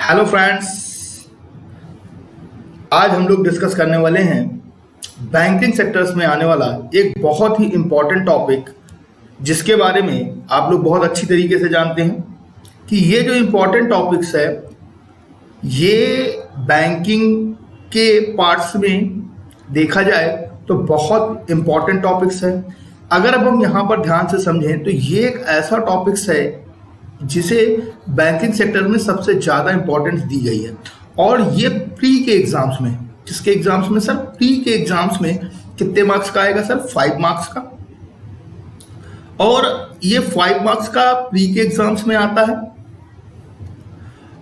Hello friends, आज हम लोग डिस्कस करने वाले हैं बैंकिंग सेक्टर्स में आने वाला एक बहुत ही इम्पोर्टेंट टॉपिक, जिसके बारे में आप लोग बहुत अच्छी तरीके से जानते हैं कि ये जो इम्पोर्टेंट टॉपिक्स है ये बैंकिंग के पार्ट्स में देखा जाए तो बहुत इम्पोर्टेंट टॉपिक्स है। अगर अब हम यहाँ पर ध्यान से समझें तो ये एक ऐसा टॉपिक्स है जिसे बैंकिंग सेक्टर में सबसे ज़्यादा इंपॉर्टेंस दी गई है। और ये प्री के एग्जाम्स में, किसके एग्जाम्स में सर? प्री के एग्जाम्स में कितने मार्क्स का आएगा सर? 5 मार्क्स का। और ये 5 मार्क्स का प्री के एग्जाम्स में आता है।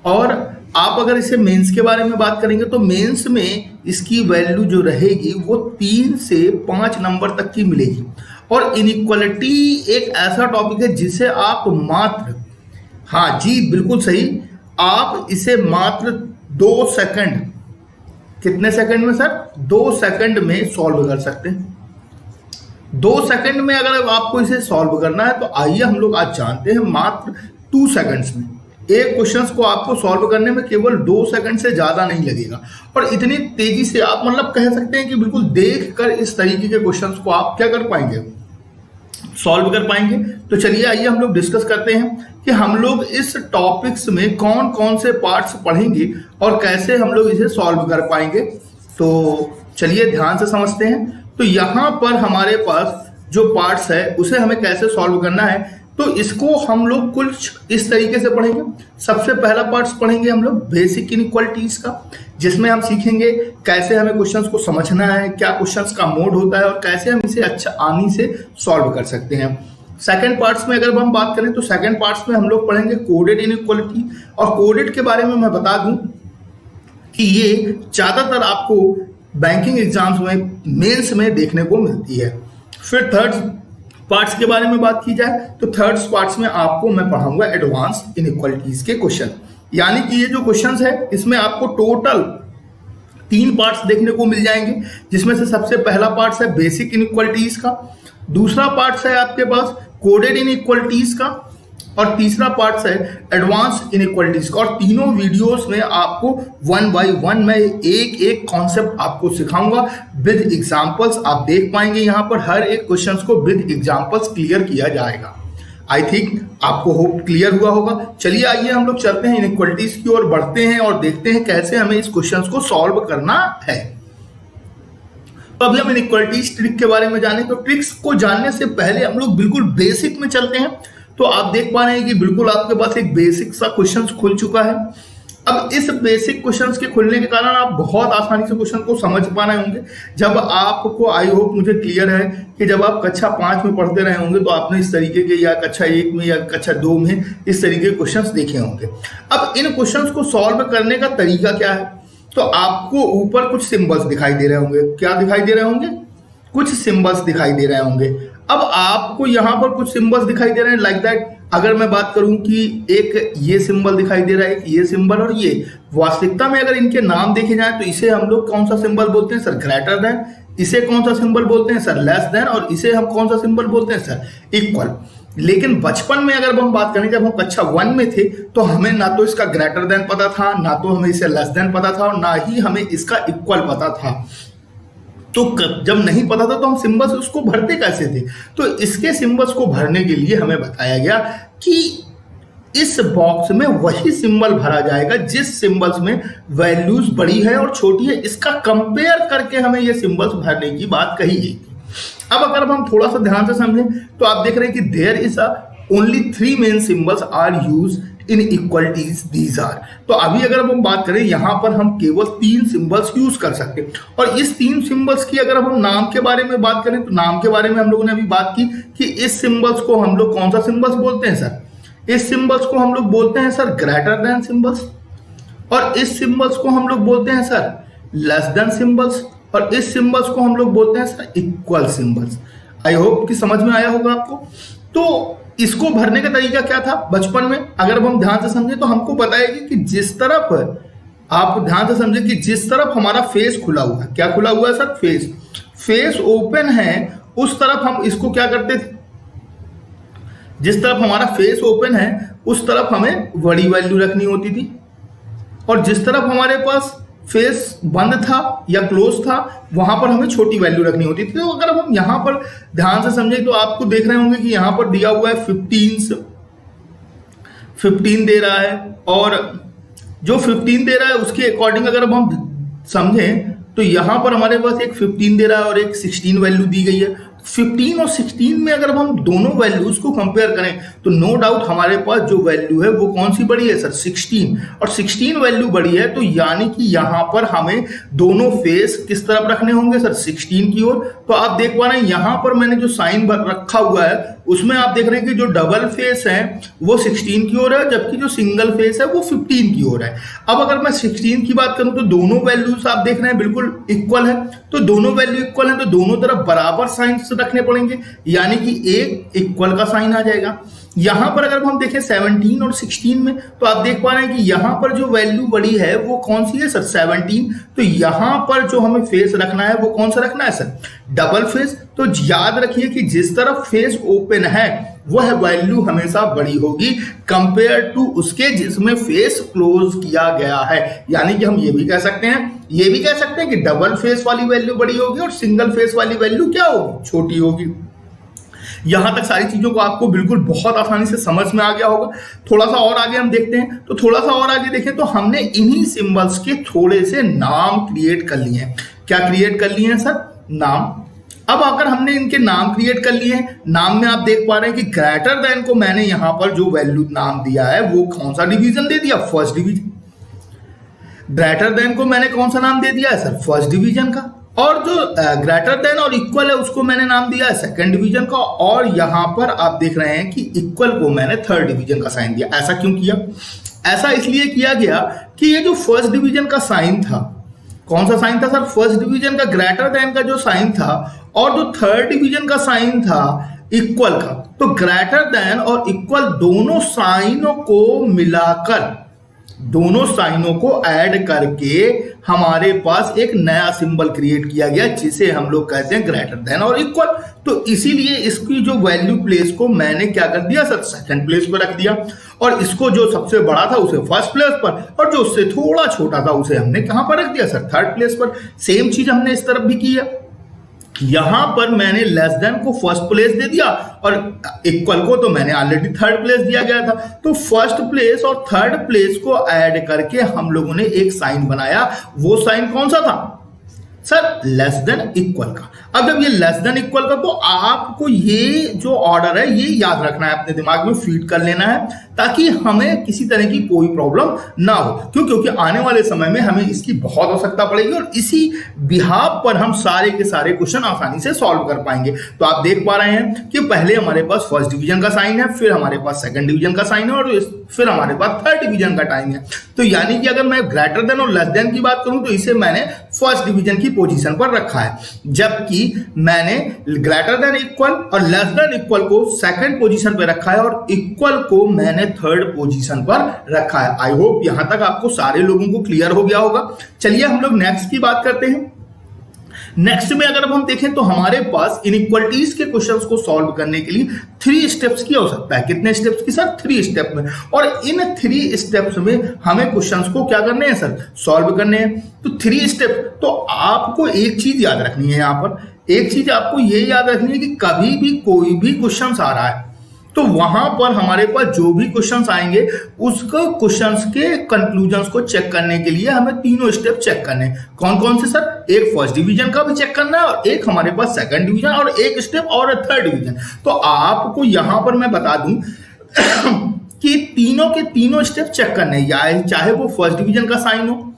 और आप अगर इसे मेंस के बारे में बात करेंगे तो मेंस में इसकी वैल्यू जो रहेगी वो 3 से 5 नंबर तक की मिलेगी। और इनइक्वालिटी एक ऐसा टॉपिक है जिसे आप मात्र, हाँ जी बिल्कुल सही, आप इसे मात्र 2 सेकंड, कितने सेकंड में सर? 2 सेकंड में सॉल्व कर सकते हैं। 2 सेकंड में अगर आपको इसे सॉल्व करना है तो आइए हम लोग आज जानते हैं मात्र 2 सेकंड्स में एक क्वेश्चंस को आपको सॉल्व करने में केवल 2 सेकंड से ज्यादा नहीं लगेगा। और इतनी तेजी से आप मतलब कह सकते हैं कि बिल्कुल देख कर इस तरीके के क्वेश्चंस को आप क्या कर पाएंगे? सॉल्व कर पाएंगे। तो चलिए आइए हम लोग डिस्कस करते हैं कि हम लोग इस टॉपिक्स में कौन कौन से पार्ट्स पढ़ेंगे और कैसे हम लोग इसे सॉल्व कर पाएंगे। तो चलिए ध्यान से समझते हैं। तो यहाँ पर हमारे पास जो पार्ट्स है उसे हमें कैसे सॉल्व करना है, तो इसको हम लोग कुछ इस तरीके से पढ़ेंगे। सबसे पहला पार्ट्स पढ़ेंगे हम लोग बेसिक इनइक्वालिटीज का, जिसमें हम सीखेंगे कैसे हमें क्वेश्चंस को समझना है, क्या क्वेश्चंस का मोड होता है और कैसे हम इसे अच्छा आसानी से सॉल्व कर सकते हैं। सेकंड पार्ट्स में अगर हम बात करें तो सेकंड पार्ट्स में हम लोग पढ़ेंगे कोडेड इनइक्वालिटी। और कोडेड के बारे में मैं बता दूं कि ये ज्यादातर आपको बैंकिंग एग्जाम्स में मेंस में देखने को मिलती है। फिर थर्ड पार्ट्स के बारे में बात की जाए तो थर्ड पार्ट्स में आपको मैं पढ़ाऊंगा एडवांस इनइक्वालिटीज के क्वेश्चन। यानी कि ये जो क्वेश्चंस है इसमें आपको टोटल 3 पार्ट्स देखने को मिल जाएंगे, जिसमें से सबसे पहला पार्ट है बेसिक इनइक्वालिटीज का, दूसरा पार्ट है आपके पास कोडेड इनइक्वालिटीज का, और तीसरा पार्ट है एडवांस इनइक्वालिटीज का। और तीनों वीडियोस में आपको 1 बाय 1 मैं एक एक कॉन्सेप्ट आपको सिखाऊंगा विद एग्जांपल्स। आप देख पाएंगे यहाँ पर हर एक क्वेश्चंस को विद एग्जांपल्स क्लियर किया जाएगा। आई थिंक आपको होप क्लियर हुआ होगा। चलिए आइए हम लोग चलते हैं इनइक्वालिटीज की ओर, बढ़ते हैं और देखते हैं कैसे हमें इस क्वेश्चंस को सॉल्व करना है। तो अभी हम इनइक्वालिटीज ट्रिक के बारे में जाने, तो ट्रिक्स को जानने से पहले हम लोग बिल्कुल बेसिक में चलते हैं। तो आप देख पा रहे हैं कि बिल्कुल आपके पास एक बेसिक सा क्वेश्चन खुल चुका है। अब इस बेसिक क्वेश्चंस के खुलने के कारण आप बहुत आसानी से क्वेश्चन को समझ पा रहे होंगे। जब आपको, आई होप मुझे क्लियर है कि जब आप कक्षा 5 में पढ़ते रहे होंगे तो आपने इस तरीके के, या कक्षा 1 में या कक्षा 2 में इस तरीके के क्वेश्चंस देखे होंगे। अब इन क्वेश्चंस को सॉल्व करने का तरीका क्या है? तो आपको ऊपर कुछ सिंबल्स दिखाई दे रहे होंगे। क्या दिखाई दे रहे होंगे? कुछ सिंबल्स दिखाई दे रहे होंगे। अब आपको यहाँ पर कुछ सिंबल्स दिखाई दे रहे हैं लाइक दैट। अगर मैं बात करूं कि एक ये सिंबल दिखाई दे रहा है, एक ये सिंबल और ये, वास्तविकता में अगर इनके नाम देखे जाए तो इसे हम लोग कौन सा सिंबल बोलते हैं सर? Greater than. इसे कौन सा सिंबल बोलते हैं सर? Less than. और इसे हम कौन सा सिंबल बोलते हैं सर? इक्वल। लेकिन बचपन में अगर हम बात करें, जब हम कक्षा 1 में थे तो हमें ना तो इसका ग्रेटर देन पता था, ना तो हमें इसे लेस देन पता था, और ना ही हमें इसका इक्वल पता था। तो जब नहीं पता था तो हम सिंबल्स उसको भरते कैसे थे? तो इसके सिंबल्स को भरने के लिए हमें बताया गया कि इस बॉक्स में वही सिंबल भरा जाएगा जिस सिंबल्स में वैल्यूज बड़ी है और छोटी है, इसका कंपेयर करके हमें ये सिंबल्स भरने की बात कही गई थी। अब अगर हम थोड़ा सा ध्यान से समझें तो आप देख रहे हैं कि there is only 3 main symbols are use in equalities these are. तो अभी अगर हम बात करें यहाँ पर हम केवल 3 सिंबल्स यूज कर सकते हैं। और इस 3 सिंबल्स की अगर हम नाम के बारे में बात करें तो नाम के बारे में हम लोगों ने अभी बात की कि इस सिंबल्स को हम लोग कौन सा सिंबल्स बोलते हैं सर? इस सिंबल्स को हम लोग बोलते हैं सर ग्रेटर देन सिंबल्स, और इस सिंबल्स को हम लोग बोलते हैं सर लेस देन सिंबल्स, और इस सिंबल्स को हम लोग बोलते हैं sir equal symbols. I hope कि समझ में आया होगा आपको। तो इसको भरने का तरीका क्या था बचपन में? अगर हम ध्यान से समझे तो हमको पता है कि जिस तरफ, आप ध्यान से समझे कि जिस तरफ हमारा फेस खुला हुआ है, क्या खुला हुआ है सर? फेस ओपन है, उस तरफ हम इसको क्या करते थे? जिस तरफ हमारा फेस ओपन है उस तरफ हमें बड़ी वैल्यू रखनी होती थी। और जिस तरफ हमारे पास फेस बंद था या क्लोज था वहां पर हमें छोटी वैल्यू रखनी होती थी। तो अगर हम यहां पर ध्यान से समझें तो आपको देख रहे होंगे कि यहां पर दिया हुआ है 15 दे रहा है, और जो 15 दे रहा है उसके अकॉर्डिंग अगर हम समझें तो यहां पर हमारे पास एक 15 दे रहा है और एक 16 वैल्यू दी गई है। 15 और 16 में अगर हम दोनों वैल्यूज को कंपेयर करें तो नो डाउट हमारे पास जो वैल्यू है वो कौन सी बड़ी है सर, 16, और 16 वैल्यू बड़ी है। तो यानी कि यहां पर हमें दोनों फेस किस तरफ रखने होंगे सर, 16 की ओर। तो आप देख पा रहे हैं यहां पर मैंने जो साइन रखा हुआ है उसमें आप देख रहे हैं कि जो डबल फेस है वो 16 की ओर है, जबकि जो सिंगल फेस है वो 15 की ओर है। अब अगर मैं 16 की बात करूं तो दोनों वैल्यूज आप देख रहे हैं बिल्कुल इक्वल है, तो दोनों वैल्यू इक्वल है तो दोनों तरफ बराबर साइन रखने पड़ेंगे, यानी कि एक इक्वल का साइन आ जाएगा। यहां पर अगर हम देखें 17 और 16 में तो आप देख पा रहे हैं कि यहां पर जो वैल्यू बड़ी है वो कौन सी है सर, 17। तो यहां पर जो हमें फेस रखना है वो कौन सा रखना है सर, डबल फेस। तो याद रखिए कि जिस तरफ फेस ओपन है वह वैल्यू हमेशा बड़ी होगी कंपेयर टू उसके जिसमें फेस क्लोज किया गया है। यानी कि हम ये भी कह सकते हैं कि डबल फेस वाली वैल्यू बड़ी होगी और सिंगल फेस वाली वैल्यू क्या होगी, छोटी होगी। यहां तक सारी चीजों को आपको बिल्कुल बहुत आसानी से समझ में आ गया होगा। थोड़ा सा और आगे हम देखते हैं, तो थोड़ा सा और आगे देखें तो हमने इन्हीं सिंबल्स के थोड़े से नाम क्रिएट कर लिए हैं। क्या क्रिएट कर लिए हैं सर, नाम। अब अगर हमने इनके नाम क्रिएट कर लिए हैं, नाम में आप देख पा रहे हैं कि ग्रेटर देन को मैंने यहां पर जो वैल्यू नाम दिया है वो कौन सा डिवीजन दे दिया, फर्स्ट डिवीजन। ग्रेटर देन को मैंने कौन सा नाम दे दिया है सर, फर्स्ट डिवीजन का। और जो ग्रेटर देन और इक्वल है उसको मैंने नाम दिया है सेकंड डिवीजन का। और यहां पर आप देख रहे हैं कि इक्वल को मैंने थर्ड डिवीजन का साइन दिया। ऐसा क्यों किया, ऐसा इसलिए किया गया कि ये जो फर्स्ट डिवीजन का साइन था, कौन सा साइन था सर, फर्स्ट डिवीजन का ग्रेटर देन का जो साइन था, और जो थर्ड डिवीजन का साइन था इक्वल का। तो ग्रेटर देन और इक्वल दोनों साइनों को मिलाकर, दोनों साइनों को ऐड करके हमारे पास एक नया सिंबल क्रिएट किया गया जिसे हम लोग कहते हैं ग्रेटर देन और इक्वल। तो इसीलिए इसकी जो वैल्यू प्लेस को मैंने क्या कर दिया सर, सेकंड प्लेस पर रख दिया, और इसको जो सबसे बड़ा था उसे फर्स्ट प्लेस पर, और जो उससे थोड़ा छोटा था उसे हमने कहां पर रख दिया सर, थर्ड प्लेस पर। सेम चीज हमने इस तरफ भी की है। यहां पर मैंने लेस देन को फर्स्ट प्लेस दे दिया और इक्वल को तो मैंने ऑलरेडी थर्ड प्लेस दिया गया था। तो फर्स्ट प्लेस और थर्ड प्लेस को ऐड करके हम लोगों ने एक साइन बनाया। वो साइन कौन सा था सर, लेस देन इक्वल का। अब जब ये लेस देन इक्वल का, तो आपको ये जो ऑर्डर है ये याद रखना है, अपने दिमाग में फीड कर लेना है, ताकि हमें किसी तरह की कोई प्रॉब्लम ना हो। क्यों, क्योंकि आने वाले समय में हमें इसकी बहुत आवश्यकता पड़ेगी और इसी बिहाफ पर हम सारे के सारे क्वेश्चन आसानी से सॉल्व कर पाएंगे। तो आप देख पा रहे हैं कि पहले हमारे पास फर्स्ट डिवीजन का साइन है, फिर हमारे पास सेकंड डिवीजन का साइन है, और फिर हमारे पास थर्ड डिवीजन का टाइम है। तो यानी कि अगर मैं ग्रेटर देन और लेस देन की बात करूं तो इसे मैंने फर्स्ट डिवीजन की पोजीशन पर रखा है, जबकि मैंने ग्रेटर देन इक्वल और लेस देन इक्वल को सेकंड पोजीशन पर रखा है और इक्वल को मैंने थर्ड पोजीशन पर रखा है। आई होप यहां तक आपको सारे लोगों को क्लियर हो गया होगा। चलिए हम लोग नेक्स्ट की बात करते हैं। नेक्स्ट में अगर हम देखें तो हमारे पास इनइक्वालिटीज के क्वेश्चंस को सॉल्व करने के लिए 3 स्टेप्स की आवश्यकता है। कितने स्टेप्स की सर, 3 स्टेप में। और इन 3 स्टेप्स में हमें क्वेश्चंस को क्या करने हैं सर, सॉल्व करने हैं। तो 3 स्टेप, तो आपको एक चीज याद रखनी है, यहां पर एक चीज आपको ये याद रखनी है कि कभी भी कोई भी क्वेश्चन आ रहा है तो वहां पर हमारे पास जो भी क्वेश्चंस आएंगे उसको क्वेश्चंस के कंक्लूजन्स को चेक करने के लिए हमें 3 स्टेप चेक करने हैं। कौन कौन से सर, एक फर्स्ट डिवीजन का भी चेक करना है, और एक हमारे पास सेकंड डिवीजन, और एक स्टेप और थर्ड डिवीजन। तो आपको यहां पर मैं बता दूं कि तीनों के तीनों स्टेप चेक करने हैं, चाहे वो फर्स्ट डिवीजन का साइन हो,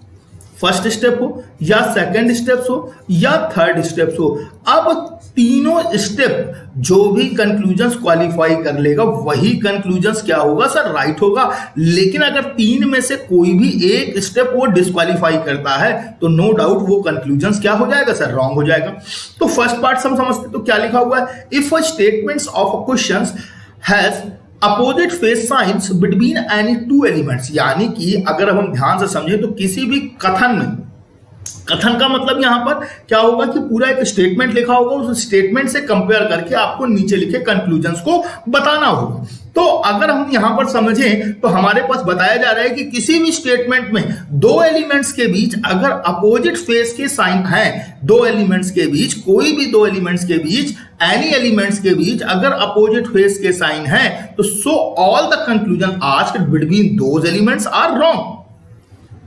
फर्स्ट स्टेप हो, या सेकंड स्टेप्स हो, या थर्ड स्टेप्स हो। अब तीनों स्टेप जो भी कंक्लूजन्स क्वालिफाई कर लेगा वही कंक्लूजन्स क्या होगा सर, राइट होगा। लेकिन अगर 3 में से कोई भी एक स्टेप वो डिस्क्वालीफाई करता है तो नो डाउट वो कंक्लूजन्स क्या हो जाएगा सर, रॉन्ग हो जाएगा। तो फर्स्ट पार्ट हम समझते तो क्या लिखा हुआ है, if a statements of a question has opposite face science between any 2 elements. यानी कि अगर हम ध्यान से समझें तो किसी भी कथन में, कथन का मतलब यहां पर क्या होगा कि पूरा एक स्टेटमेंट लिखा होगा, उस स्टेटमेंट से कंपेयर करके आपको नीचे लिखे कंक्लूजन्स को बताना होगा। तो अगर हम यहां पर समझें तो हमारे पास बताया जा रहा है कि किसी भी स्टेटमेंट में दो एलिमेंट्स के बीच अगर अपोजिट फेस के साइन हैं, दो एलिमेंट्स के बीच, कोई भी दो एलिमेंट्स के बीच, एनी एलिमेंट्स के बीच अगर अपोजिट फेस के साइन है तो so all the conclusion asked between those elements are wrong.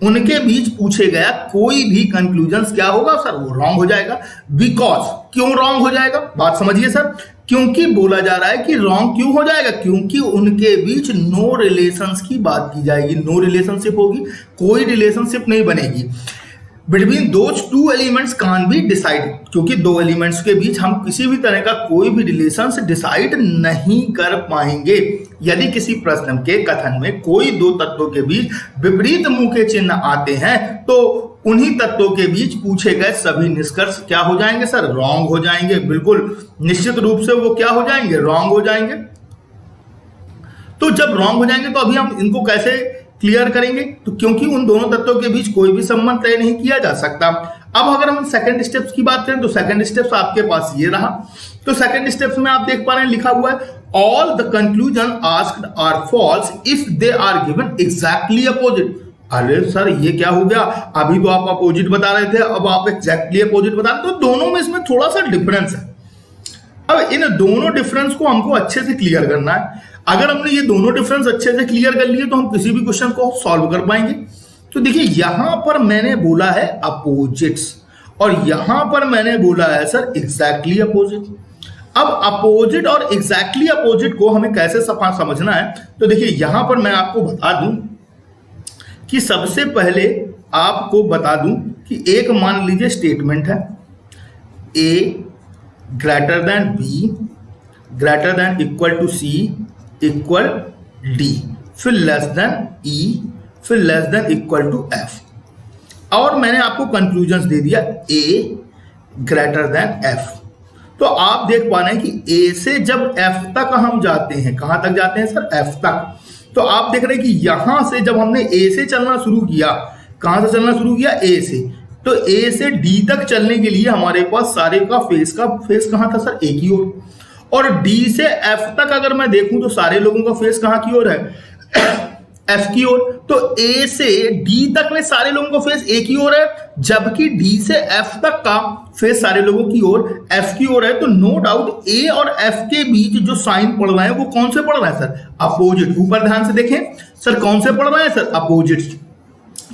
उनके बीच पूछे गया कोई भी कंक्लूजन क्या होगा सर, वो रॉन्ग हो जाएगा। बिकॉज, क्यों रॉन्ग हो जाएगा, बात समझिए सर। क्योंकि बोला जा रहा है कि रॉन्ग क्यों हो जाएगा, क्योंकि उनके बीच नो रिलेशंस की बात की जाएगी, नो रिलेशनशिप होगी, कोई रिलेशनशिप नहीं बनेगी। Between those two elements can be decide, क्योंकि दो एलिमेंट्स के बीच हम किसी भी तरह का कोई भी रिलेशन डिसाइड नहीं कर पाएंगे। यदि किसी प्रश्न के कथन में कोई दो तत्वों के बीच विपरीत मुंह के चिन्ह आते हैं तो उन्हीं तत्वों के बीच पूछे गए सभी निष्कर्ष क्या हो जाएंगे सर, रॉन्ग हो जाएंगे। बिल्कुल निश्चित रूप से वो क्या हो जाएंगे, रॉन्ग हो जाएंगे। तो जब रॉन्ग हो जाएंगे तो अभी हम इनको कैसे क्लियर करेंगे, तो क्योंकि उन दोनों तत्वों के बीच कोई भी संबंध तय नहीं किया जा सकता। अब अगर हम सेकंड स्टेप्स की बात करें तो सेकंड स्टेप्स आपके पास ये रहा। तो सेकंड स्टेप्स में आप देख पा रहे हैं लिखा हुआ है all the conclusion asked are false if they are given exactly opposite. अरे सर ये क्या हो गया, अभी तो आप अपोजिट बता रहे थे, अब आप एग्जैक्टली अपोजिट बता रहे, तो दोनों में इसमें थोड़ा सा डिफरेंस है। अब इन दोनों डिफरेंस को हमको अच्छे से क्लियर करना है। अगर हमने ये दोनों डिफरेंस अच्छे से क्लियर कर लिए तो हम किसी भी क्वेश्चन को सॉल्व कर पाएंगे। तो देखिए यहां पर मैंने बोला है अपोजिट्स और यहां पर मैंने बोला है सर एग्जैक्टली अपोजिट। अब अपोजिट और एग्जैक्टली अपोजिट को हमें कैसे समझना है, तो देखिए यहां पर मैं आपको बता दूं कि सबसे पहले आपको बता दूं कि एक मान लीजिए स्टेटमेंट है A greater than B greater than equal to C equal D, फिर लेस देन E, फिर less than equal to F, और मैंने आपको कंक्लूजन्स दे दिया A ग्रेटर देन F। तो आप देख पा रहे हैं कि A से जब F तक हम जाते हैं, कहां तक जाते हैं सर, F तक। तो आप देख रहे हैं कि यहां से जब हमने A से चलना शुरू किया, कहां से चलना शुरू किया, A से, तो A से D तक चलने के लिए हमारे पास सारे का फेस कहां था सर, A की ओर। और D से F तक अगर मैं देखूं तो सारे लोगों का फेस कहां की ओर है, F की ओर। तो A से D तक में सारे लोगों का फेस A की ओर है, जबकि D से F तक का फेस सारे लोगों की ओर F की ओर है। तो नो डाउट A और F के बीच जो साइन पड़ रहा है वो कौन से पड़ रहा है सर, अपोजिट। ऊपर ध्यान से देखें सर, कौन से पड़ रहा है सर, अपोजिट।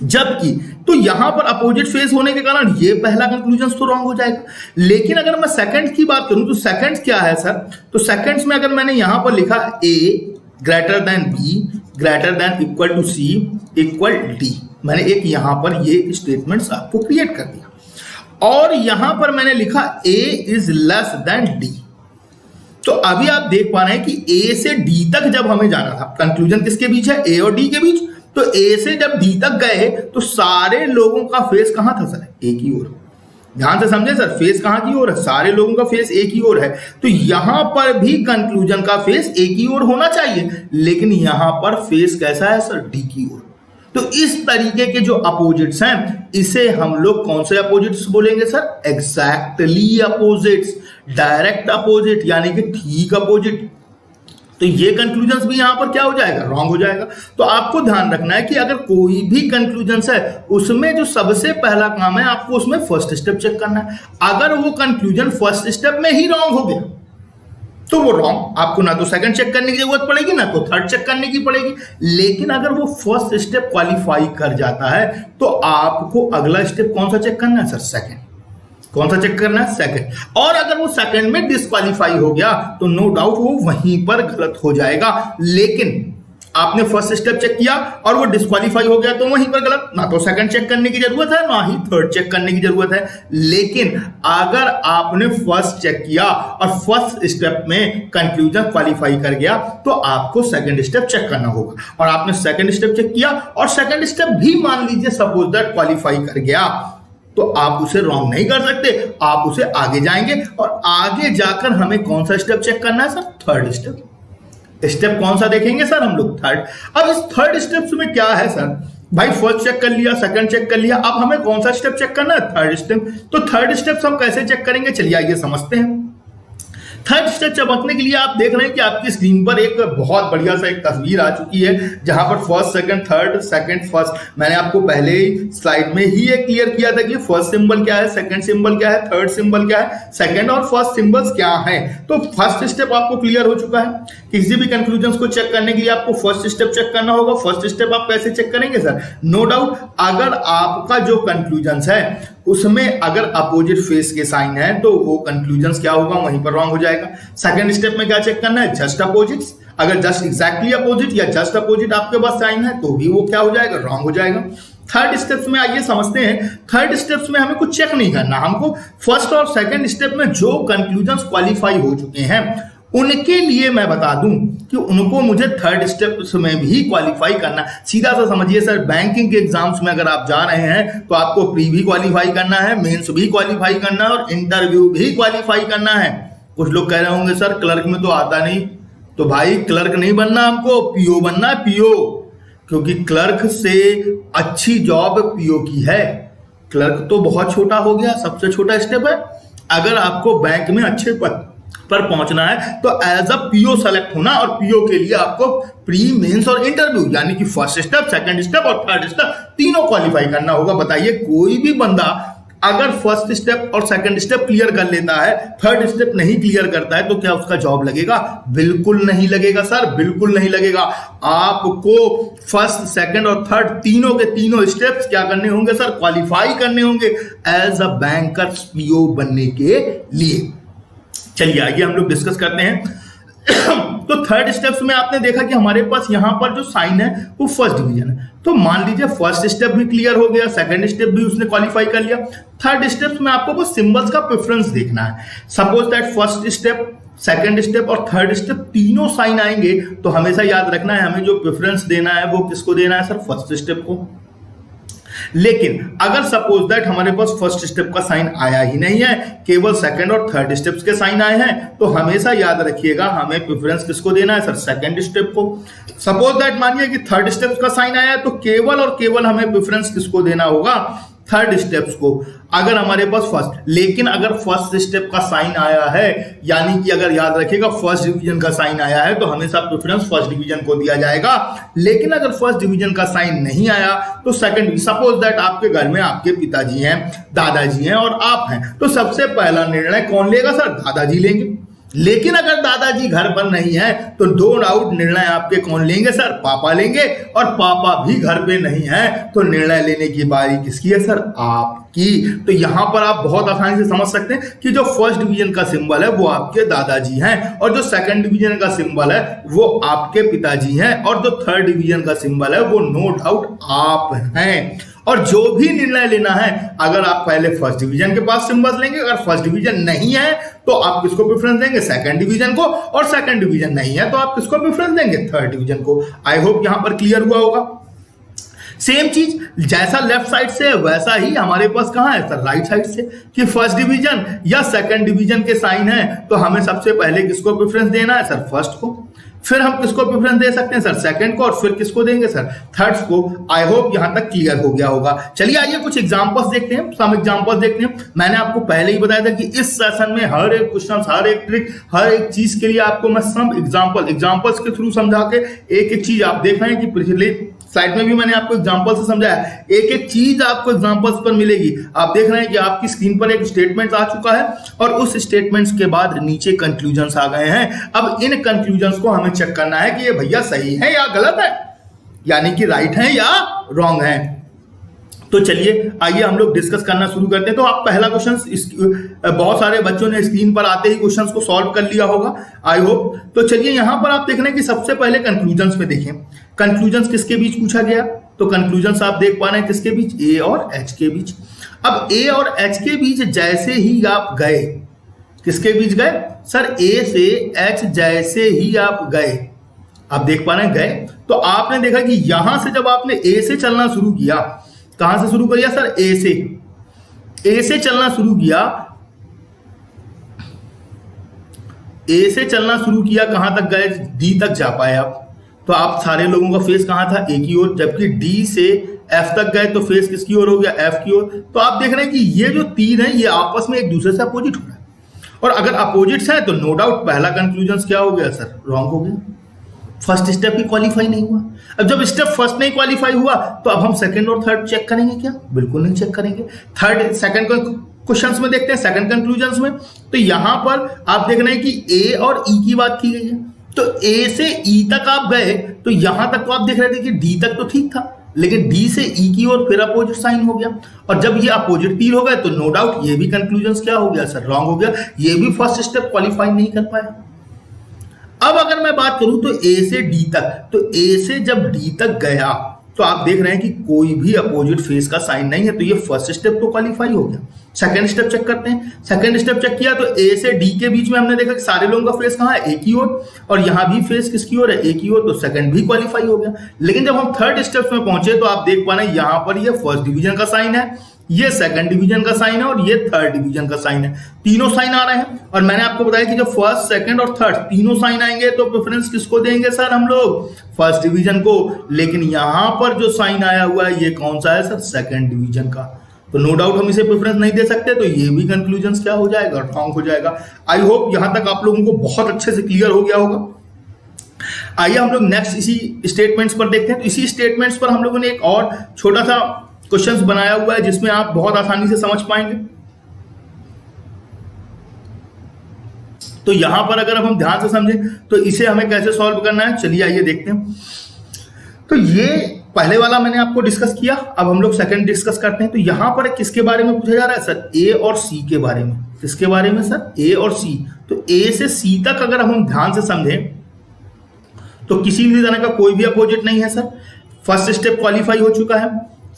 जबकि तो यहां पर अपोजिट फेस होने के कारण ये पहला कंक्लूजन तो रॉन्ग हो जाएगा। लेकिन अगर मैं सेकंड की बात करूं तो सेकंड क्या है सर, तो सेकंड्स में अगर मैंने यहां पर लिखा A greater than B greater than equal to C equal D, मैंने एक यहां पर ये स्टेटमेंट्स आपको क्रिएट कर दिया। और यहां पर मैंने लिखा A is less than D। तो अभी आप देख पा रहे हैं कि A से D तक जब हमें जाना था, कंक्लूजन किसके बीच है, A और D के बीच। तो A से जब D तक गए तो सारे लोगों का फेस कहां था सर, A की ओर। ध्यान से समझे सर, फेस कहां की ओर है, सारे लोगों का फेस A की ओर है। तो यहां पर भी कंक्लूजन का फेस A की ओर होना चाहिए, लेकिन यहां पर फेस कैसा है सर, D की ओर। तो इस तरीके के जो अपोजिट्स हैं इसे हम लोग कौन से अपोजिट्स बोलेंगे sir, exactly opposites, direct opposite, यानी कि ठीक अपोजिट। तो ये कंक्लूजन्स भी यहां पर क्या हो जाएगा, रॉन्ग हो जाएगा। तो आपको ध्यान रखना है कि अगर कोई भी कंक्लूजन्स है उसमें जो सबसे पहला काम है आपको उसमें फर्स्ट स्टेप चेक करना है। अगर वो कंक्लूजन फर्स्ट स्टेप में ही रॉन्ग हो गया तो वो रॉन्ग, आपको ना तो सेकंड चेक करने की जरूरत पड़ेगी ना तो थर्ड चेक करने की पड़ेगी। लेकिन अगर वो फर्स्ट स्टेप क्वालिफाई कर जाता है तो आपको अगला स्टेप कौन सा चेक करना है सर, सेकंड। कौन सा चेक करना है, सेकंड। और अगर वो सेकंड में डिस्क्वालीफाई हो गया तो नो डाउट वो वहीं पर गलत हो जाएगा। लेकिन आपने फर्स्ट स्टेप चेक किया और वो डिस्क्वालीफाई हो गया तो वहीं पर गलत, ना तो सेकंड चेक करने की जरूरत है ना ही थर्ड चेक करने की जरूरत है। लेकिन अगर आपने फर्स्ट चेक किया और फर्स्ट स्टेप में कंक्लूजन क्वालिफाई कर गया तो आपको सेकंड स्टेप चेक करना होगा। और आपने सेकंड स्टेप चेक किया और सेकंड स्टेप भी मान लीजिए सपोज दैट क्वालिफाई कर गया तो आप उसे रॉन्ग नहीं कर सकते, आप उसे आगे जाएंगे और आगे जाकर हमें कौन सा स्टेप चेक करना है सर, थर्ड स्टेप। स्टेप कौन सा देखेंगे सर हम लोग, थर्ड। अब इस थर्ड स्टेप में क्या है सर, भाई फर्स्ट चेक कर लिया, सेकंड चेक कर लिया, अब हमें कौन सा स्टेप चेक करना है, थर्ड स्टेप। तो थर्ड स्टेप हम कैसे चेक करेंगे, चलिए आइए समझते हैं। थर्ड स्टेप चमकने के लिए आप देख रहे हैं कि आपकी स्क्रीन पर एक बहुत बढ़िया सा एक तस्वीर आ चुकी है, जहां पर first second third second first, मैंने आपको पहले ही स्लाइड में ही ये क्लियर किया था कि फर्स्ट सिंबल क्या है, सेकंड सिंबल क्या है, थर्ड सिंबल क्या है, सेकंड और फर्स्ट सिंबल्स क्या है। तो फर्स्ट स्टेप आपको क्लियर हो चुका है। किसी भी कंक्लूजन को चेक करने के लिए आपको फर्स्ट स्टेप चेक करना होगा। फर्स्ट स्टेप आप कैसे चेक करेंगे सर? नो डाउट, अगर आपका जो कंक्लूजन है उसमें अगर अपोजिट फेस के साइन है तो वो कंक्लूजन क्या होगा, वहीं पर रॉन्ग हो जाएगा। सेकंड स्टेप में क्या चेक करना है? Just opposites. अगर जस्ट एग्जैक्टली अपोजिट या जस्ट अपोजिट आपके पास साइन है तो भी वो क्या हो जाएगा, रॉन्ग हो जाएगा। थर्ड स्टेप्स में आइए समझते हैं। थर्ड स्टेप्स में हमें कुछ चेक नहीं करना, हमको फर्स्ट और सेकंड स्टेप में जो कंक्लूजन क्वालिफाई हो चुके हैं उनके लिए मैं बता दूं कि उनको मुझे थर्ड स्टेप में भी क्वालिफाई करना। सीधा सा समझिए सर, बैंकिंग के एग्जाम्स में अगर आप जा रहे हैं तो आपको प्री भी क्वालिफाई करना है, मेंस भी क्वालिफाई करना है और इंटरव्यू भी क्वालिफाई करना है। कुछ लोग कह रहे होंगे सर क्लर्क में तो आता नहीं, तो भाई क्लर्क नहीं बनना, हमको पीओ बनना है, पीओ। क्योंकि क्लर्क से अच्छी जॉब पीओ की है। क्लर्क तो बहुत छोटा हो गया, सबसे छोटा स्टेप है। अगर आपको बैंक में अच्छे पद पर पहुंचना है तो एज अ पीओ सेलेक्ट होना, और पीओ के लिए आपको प्री मेंस और इंटरव्यू यानी कि फर्स्ट स्टेप, सेकंड स्टेप और थर्ड स्टेप तीनों क्वालिफाई करना होगा। बताइए, कोई भी बंदा अगर फर्स्ट स्टेप और सेकंड स्टेप क्लियर कर लेता है, थर्ड स्टेप नहीं क्लियर करता है, तो क्या उसका जॉब लगेगा? बिल्कुल नहीं लगेगा सर, बिल्कुल नहीं लगेगा। आपको फर्स्ट सेकंड और थर्ड तीनों के तीनों स्टेप्स क्या करने होंगे सर? क्वालिफाई करने होंगे एज अ बैंकर पीओ बनने के लिए। चलिए आइए हम लोग डिस्कस करते हैं। तो थर्ड स्टेप्स में आपने देखा कि हमारे पास यहां पर जो साइन है वो फर्स्ट डिवीजन है। तो मान लीजिए फर्स्ट स्टेप भी क्लियर हो गया, सेकंड स्टेप भी उसने क्वालिफाई कर लिया। थर्ड स्टेप्स में आपको बस सिंबल्स का प्रेफरेंस देखना है। Suppose that first step, second step और थर्ड स्टेप तीनों साइन आएंगे तो हमेशा याद रखना है हमें जो प्रेफरेंस देना है वो किसको देना है सर? फर्स्ट स्टेप को। लेकिन अगर सपोज दैट हमारे पास फर्स्ट स्टेप का साइन आया ही नहीं है, केवल सेकंड और थर्ड स्टेप्स के साइन आए हैं, तो हमेशा याद रखिएगा हमें प्रेफरेंस किसको देना है सर? सेकंड स्टेप को। सपोज दैट मानिए कि थर्ड स्टेप का साइन आया है तो केवल और केवल हमें प्रेफरेंस किसको देना होगा? थर्ड स्टेप्स को। अगर हमारे पास फर्स्ट, लेकिन अगर फर्स्ट स्टेप का साइन आया है, यानी कि अगर याद रखिएगा फर्स्ट डिवीजन का साइन आया है तो हमेशा प्रेफरेंस फर्स्ट डिवीजन को दिया जाएगा। लेकिन अगर फर्स्ट डिवीजन का साइन नहीं आया तो सेकंड। सपोज दैट आपके घर में आपके पिताजी हैं, दादाजी हैं और आप हैं, तो सबसे पहला निर्णय कौन लेगा सर? दादाजी लेंगे। लेकिन अगर दादाजी घर पर नहीं है तो दो डाउट निर्णय आपके कौन लेंगे सर? पापा लेंगे। और पापा भी घर पे नहीं है तो निर्णय लेने की बारी किसकी है सर? आपकी। तो यहां पर आप बहुत आसानी से समझ सकते हैं कि जो फर्स्ट डिवीजन का सिंबल है वो आपके दादाजी हैं, और जो सेकंड डिवीजन का सिंबल है वो आपके पिताजी हैं, और जो थर्ड डिवीजन का सिंबल है वो नो डाउट आप हैं। और जो भी निर्णय लेना है, अगर आप पहले फर्स्ट डिवीजन के पास सिंबल्स लेंगे, अगर फर्स्ट डिवीजन नहीं है तो आप किसको प्रेफरेंस देंगे? सेकंड डिवीजन को। और सेकंड डिवीजन नहीं है तो आप किसको प्रेफरेंस देंगे? थर्ड डिवीजन को। आई होप यहां पर क्लियर हुआ होगा। सेम चीज जैसा लेफ्ट साइड से है वैसा ही हमारे पास कहां है सर? राइट साइड से, कि फर्स्ट डिवीजन या सेकंड डिवीजन के साइन है तो हमें सबसे पहले किसको प्रेफरेंस देना है सर? फर्स्ट को। फिर हम किसको प्रेफरेंस दे सकते हैं सर? सेकंड को। और फिर किसको देंगे सर? थर्ड को। आई होप यहां तक क्लियर हो गया होगा। चलिए आइए कुछ एग्जांपल्स देखते हैं, सम एग्जांपल्स देखते हैं। मैंने आपको पहले ही बताया था कि इस सेशन में हर एक क्वेश्चन, हर एक ट्रिक, हर एक चीज के लिए आपको मैं सम एग्जांपल्स के थ्रू समझा के एक एक चीज आप देख रहे हैं कि पिछले स्लाइड में भी मैंने आपको एग्जांपल से समझाया, एक एक चीज आपको एग्जांपल्स पर मिलेगी। आप देख रहे हैं कि आपकी स्क्रीन पर एक स्टेटमेंट आ चुका है और उस स्टेटमेंट्स के बाद नीचे कंक्लूजन्स आ गए हैं। अब इन कंक्लूजन्स को हमें चेक करना है कि ये भैया सही है या गलत है, यानी कि राइट है या रॉन्ग है। तो चलिए आइए हम लोग डिस्कस करना शुरू करते हैं। तो आप पहला क्वेश्चन, बहुत सारे बच्चों ने स्क्रीन पर आते ही क्वेश्चंस को सॉल्व कर लिया होगा, आई होप। तो चलिए यहां पर आप देख रहे हैं कि सबसे पहले कंक्लूजन्स में देखें, कंक्लूजन्स किसके बीच पूछा गया? तो कंक्लूजन्स आप देख पा रहे हैं किसके बीच? ए और एच के बीच। अब ए और एच के बीच जैसे ही आप गए, किसके बीच गए सर? ए से एच जैसे ही आप गए, आप देख पा रहे हैं गए, तो आपने देखा कि यहां से जब आपने ए से चलना शुरू किया, कहां से शुरू करिए सर? ए से चलना शुरू किया, ए से चलना शुरू किया, कहां तक गए? डी तक जा पाए आप। तो आप सारे लोगों का फेस कहां था? ए की ओर। जबकि डी से एफ तक गए तो फेस किसकी ओर हो गया? एफ की ओर। तो आप देख रहे हैं कि ये जो तीर है ये आपस में एक दूसरे से अपोजिट हो रहा है। और अगर अपोजिट्स है तो नो डाउट पहला कंक्लूजन क्या हो गया सर, रॉन्ग हो गया, फर्स्ट स्टेप ही क्वालिफाई नहीं हुआ। अब जब स्टेप फर्स्ट नहीं क्वालिफाई हुआ तो अब हम सेकंड और थर्ड चेक करेंगे क्या? बिल्कुल नहीं चेक करेंगे। थर्ड सेकंड क्वेश्चंस में देखते हैं, सेकंड कंक्लूजन्स में, तो यहां पर आप देख रहे हैं कि ए और ई की बात की गई है, तो ए से ई तक आप गए तो यहां तक तो आप देख रहे थे कि डी तक तो ठीक था, लेकिन डी से ई की ओर फिर अपोजिट साइन हो गया, और जब ये अपोजिट तीर हो गए तो नो डाउट ये भी कंक्लूजन क्या हो गया सर, रॉन्ग हो गया, ये भी फर्स्ट स्टेप क्वालिफाई नहीं कर पाया। अब अगर मैं बात करूं तो ए से डी तक, तो ए से जब डी तक गया तो आप देख रहे हैं कि कोई भी अपोजिट फेस का साइन नहीं है, तो ये फर्स्ट स्टेप तो क्वालिफाई हो गया। सेकंड स्टेप चेक करते हैं, सेकंड स्टेप चेक किया तो ए से डी के बीच में हमने देखा कि सारे लोगों का फेस कहां है, ए की ओर, और यहां भी फेस किसकी ओर है, ए की ओर, तो सेकंड भी क्वालिफाई हो गया। लेकिन जब हम थर्ड स्टेप में पहुंचे तो आप देख पा रहे हैं यहां पर ये फर्स्ट डिवीजन का साइन है, ये सेकंड डिवीजन का साइन है और ये थर्ड डिवीजन का साइन है, तीनों साइन आ रहे हैं। और मैंने आपको बताया कि जब फर्स्ट सेकंड और थर्ड तीनों साइन आएंगे तो प्रेफरेंस किसको देंगे सर हम लोग, फर्स्ट डिवीजन को। लेकिन यहां पर जो साइन आया हुआ है ये कौन सा है सर, सेकंड डिवीजन का, तो नो डाउट हम इसे प्रेफरेंस नहीं दे सकते, तो ये भी कंक्लूजन क्या हो जाएगा, रॉन्ग हो जाएगा। आई होप यहां तक आप लोगों को बहुत अच्छे से क्लियर हो गया होगा। आइए हम लोग नेक्स्ट इसी स्टेटमेंट्स पर देखते हैं। तो इसी स्टेटमेंट्स पर हम लोगों ने एक और छोटा सा क्वेश्चंस बनाया हुआ है जिसमें आप बहुत आसानी से समझ पाएंगे। तो यहां पर अगर हम ध्यान से समझें तो इसे हमें कैसे सॉल्व करना है, चलिए आइए देखते हैं। तो ये पहले वाला मैंने आपको डिस्कस किया, अब हम लोग सेकंड डिस्कस करते हैं। तो यहां पर किसके बारे में पूछा जा रहा है सर, ए और सी के बारे में। किसके बारे में सर, ए और सी। तो ए से सी तक अगर हम ध्यान से समझें तो किसी भी तरह का कोई भी अपोजिट नहीं है सर, फर्स्ट स्टेप क्वालिफाई हो चुका है,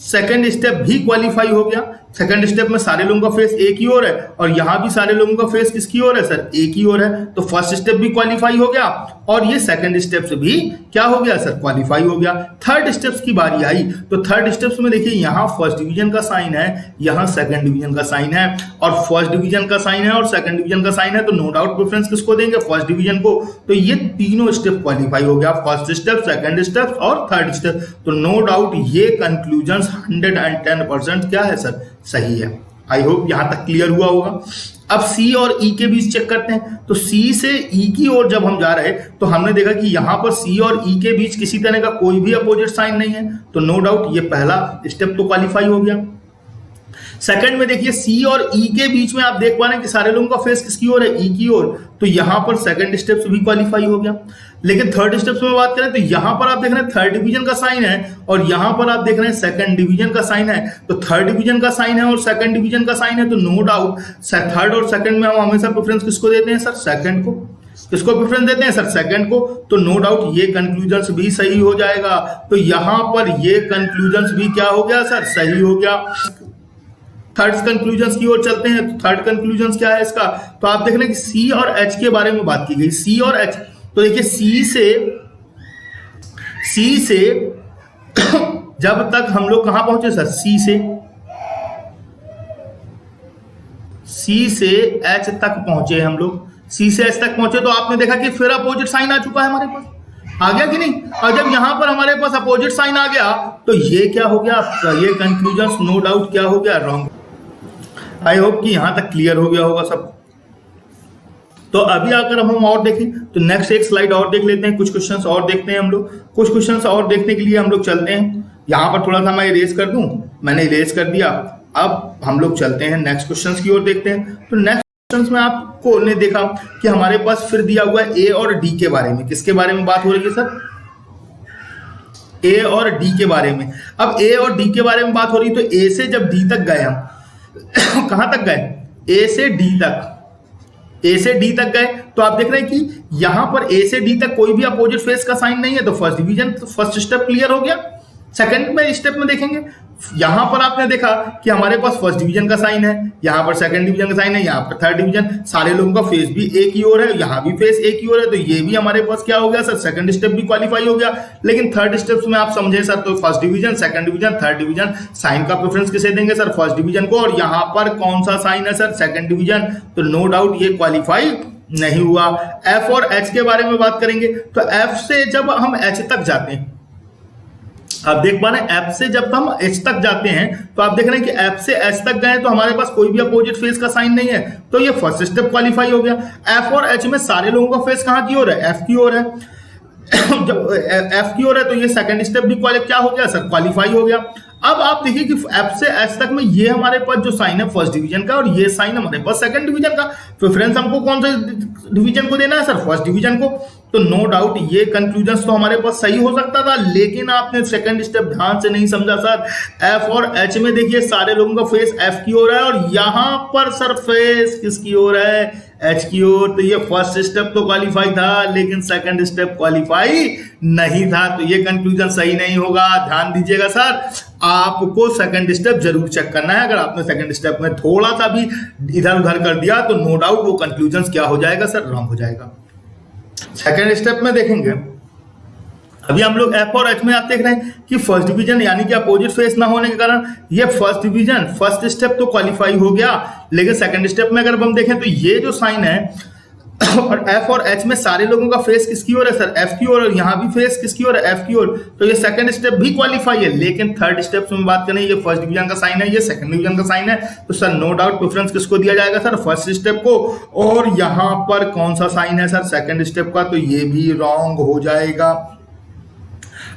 सेकंड स्टेप भी क्वालिफाई हो गया। सेकंड स्टेप में सारे लोगों का फेस ए की ओर है और यहां भी सारे लोगों का फेस किसकी ओर है सर, ए की ओर है, तो फर्स्ट स्टेप भी क्वालिफाई हो गया और ये सेकंड स्टेप से भी क्या हो गया सर, क्वालिफाई हो गया। थर्ड स्टेप्स की बारी आई तो थर्ड स्टेप्स में देखिए यहां फर्स्ट डिवीजन का साइन है, यहां सेकंड डिवीजन का साइन है, और फर्स्ट डिवीजन का साइन है और सेकंड डिवीजन का साइन है, तो नो डाउट प्रेफरेंस किसको देंगे, फर्स्ट डिवीजन को। तो ये तीनों स्टेप क्वालिफाई हो गया, फर्स्ट स्टेप, सेकंड स्टेप और थर्ड स्टेप, तो नो डाउट ये कंक्लूजन 110% क्या है सर, सही है। आई होप यहां तक क्लियर हुआ होगा। अब सी और ई के बीच चेक करते हैं। तो सी से ई की ओर जब हम जा रहे तो हमने देखा कि यहां पर सी और ई के बीच किसी तरह का कोई भी अपोजिट साइन नहीं है, तो नो डाउट ये पहला स्टेप तो क्वालिफाई हो गया। सेकंड में देखिए सी और ई के बीच में आप देख पा रहे हैं कि सारे लोगों का फेस किसकी ओर है, ई की ओर, तो यहां पर सेकंड स्टेप से भी क्वालिफाई हो गया। लेकिन थर्ड स्टेप में बात करें तो यहां पर आप देख रहे हैं थर्ड डिवीजन का साइन है और यहां पर आप देख रहे हैं सेकंड डिवीजन का साइन है, तो थर्ड डिवीजन का साइन है और सेकंड डिवीजन का साइन है, तो नो डाउट थर्ड और सेकंड में हम हमेशा प्रेफरेंस किसको देते हैं सर, सेकंड को। किसको प्रेफरेंस देते हैं सर, सेकंड को, तो नो डाउट ये कंक्लूजन भी सही हो जाएगा। तो यहां पर ये कंक्लूजन भी क्या हो गया सर, सही हो गया। थर्ड कंक्लूजन की ओर चलते हैं। तो थर्ड कंक्लूजन क्या है इसका, तो आप देख रहे हैं कि सी और एच के बारे में बात की गई, सी और एच। तो देखिए सी से जब तक हम लोग कहां पहुंचे सर, सी से एच तक पहुंचे हम लोग, सी से एच तक पहुंचे तो आपने देखा कि फिर अपोजिट साइन आ चुका है हमारे पास, आ गया कि नहीं। और जब यहां पर हमारे पास अपोजिट साइन आ गया तो ये क्या हो गया, ये कंक्लूजन नो डाउट क्या हो गया, रॉन्ग। आई होप कि यहां तक क्लियर हो गया होगा सब। तो अभी अगर हम और देखें तो नेक्स्ट एक स्लाइड और देख लेते हैं, कुछ क्वेश्चंस और देखते हैं हम लोग। कुछ क्वेश्चंस और देखने के लिए हम लोग चलते हैं। यहां पर थोड़ा सा मैं इरेज कर दूं, मैंने इरेज कर दिया। अब हम लोग चलते हैं नेक्स्ट क्वेश्चंस की ओर देखते हैं। तो नेक्स्ट क्वेश्चंस में आपको ने देखा कि हमारे पास फिर दिया हुआ है ए और डी के बारे में। किसके बारे में बात हो रही है सर, ए और डी के बारे में। अब ए और डी के बारे में बात हो रही, तो ए से जब डी तक गए हम कहां तक गए, ए से डी तक, ए से डी तक गए तो आप देख रहे हैं कि यहां पर ए से डी तक कोई भी अपोजिट फेस का साइन नहीं है, तो फर्स्ट डिवीजन, तो फर्स्ट स्टेप क्लियर हो गया। सेकंड में स्टेप में देखेंगे, यहां पर आपने देखा कि हमारे पास फर्स्ट डिवीजन का साइन है, यहां पर सेकंड डिवीजन का साइन है, यहां पर थर्ड डिवीजन, सारे लोगों का फेस भी ए की ओर है, यहां भी फेस ए की ओर है, तो ये भी हमारे पास क्या हो गया सर, सेकंड स्टेप भी क्वालिफाई हो गया। लेकिन थर्ड स्टेप में आप समझे सर, तो first division, second division, third division, sign का प्रेफरेंस किसे देंगे सर, फर्स्ट डिवीजन को, और यहां पर कौन सा साइन है सर, सेकंड डिवीजन, तो नो डाउट ये क्वालिफाई नहीं हुआ। एफ और एच के बारे में बात करेंगे, तो एफ से जब हम एच तक जाते हैं, आप देख पा रहे हैं एफ से जब हम एच तक जाते हैं तो आप देख रहे हैं कि एफ से एच तक गए तो हमारे पास कोई भी अपोजिट फेस का साइन नहीं है, तो ये फर्स्ट स्टेप क्वालिफाई हो गया। एफ और एच में सारे लोगों का फेस कहाँ की ओर है? एफ की ओर है। जब एफ की ओर है तो ये सेकंड स्टेप भी क्या हो गया सर? क्वालिफाई हो गया। अब आप देखिए कि एफ से एच तक में ये हमारे पास जो साइन है फर्स्ट डिवीजन का और ये साइन हमारे पास सेकंड डिवीजन का। प्रेफरेंस हमको कौन से डिवीजन को देना है सर? फर्स्ट डिवीजन को। तो नो डाउट ये कंक्लूजन तो हमारे पास सही हो सकता था, लेकिन आपने सेकंड स्टेप ध्यान से नहीं समझा सर। एफ और एच में देखिए सारे लोगों का फेस एफ की ओर है और यहां पर सर फेस किसकी ओर है? एच की ओर। तो ये फर्स्ट स्टेप तो क्वालिफाई था, लेकिन सेकंड स्टेप क्वालिफाई नहीं था, तो ये कंक्लूजन सही नहीं होगा। ध्यान दीजिएगा सर, आपको सेकंड स्टेप जरूर चेक करना है। अगर आपने सेकंड स्टेप में थोड़ा सा भी इधर उधर कर दिया तो नो डाउट वो कंक्लूजन क्या हो जाएगा सर? रॉन्ग हो जाएगा। सेकंड स्टेप में देखेंगे, अभी हम लोग एफ और एच में आप देख रहे हैं कि फर्स्ट डिवीजन यानी कि अपोजिट फेस ना होने के कारण ये फर्स्ट डिवीजन फर्स्ट स्टेप तो क्वालिफाई हो गया, लेकिन सेकंड स्टेप में अगर हम देखें तो ये जो साइन है और एफ और एच में सारे लोगों का फेस किसकी ओर है सर? एफ की ओर। और यहां भी फेस किसकी ओर है? एफ की ओर। तो ये सेकंड स्टेप भी क्वालिफाई है, लेकिन थर्ड स्टेप में बात करें, ये फर्स्ट डिवीजन का साइन है, ये सेकंड डिवीजन का साइन है, तो सर नो डाउट प्रेफरेंस किसको दिया जाएगा सर? फर्स्ट स्टेप को। और यहां पर कौन सा साइन है सर? सेकंड स्टेप का, तो ये भी रॉन्ग हो जाएगा।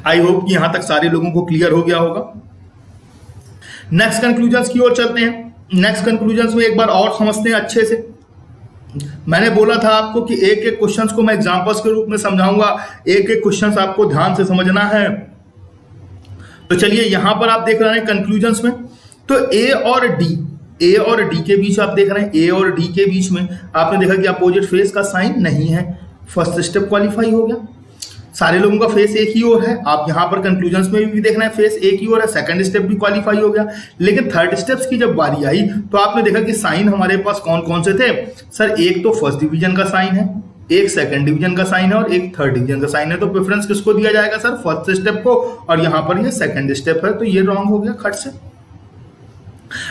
आई होप कि यहां तक सारे लोगों को क्लियर हो गया होगा। नेक्स्ट कंक्लूजन की ओर चलते हैं। नेक्स्ट कंक्लूजन में एक बार और समझते हैं अच्छे से। मैंने बोला था आपको कि एक एक क्वेश्चंस को मैं एग्जांपल्स के रूप में समझाऊंगा, एक एक क्वेश्चंस आपको ध्यान से समझना है। तो चलिए यहां पर आप देख रहे हैं कंक्लूजन्स में, तो ए और डी के बीच आप देख रहे हैं, ए और डी के बीच में आपने देखा कि अपोजिट फेस का साइन नहीं है। फर्स्ट स्टेप क्वालिफाई हो गया, सारे लोगों का फेस एक ही ओर है। आप यहां पर कंक्लूजन्स में भी देख रहे हैं फेस एक ही ओर है, सेकंड स्टेप भी क्वालिफाई हो गया। लेकिन थर्ड स्टेप्स की जब बारी आई तो आपने देखा कि साइन हमारे पास कौन कौन से थे सर? एक तो फर्स्ट डिवीजन का साइन है, एक सेकंड डिवीजन का साइन है और एक थर्ड डिवीजन का साइन है। तो प्रेफरेंस किसको दिया जाएगा सर? फर्स्ट स्टेप को। और यहां पर ये सेकंड स्टेप है, तो ये रॉन्ग हो गया खट से।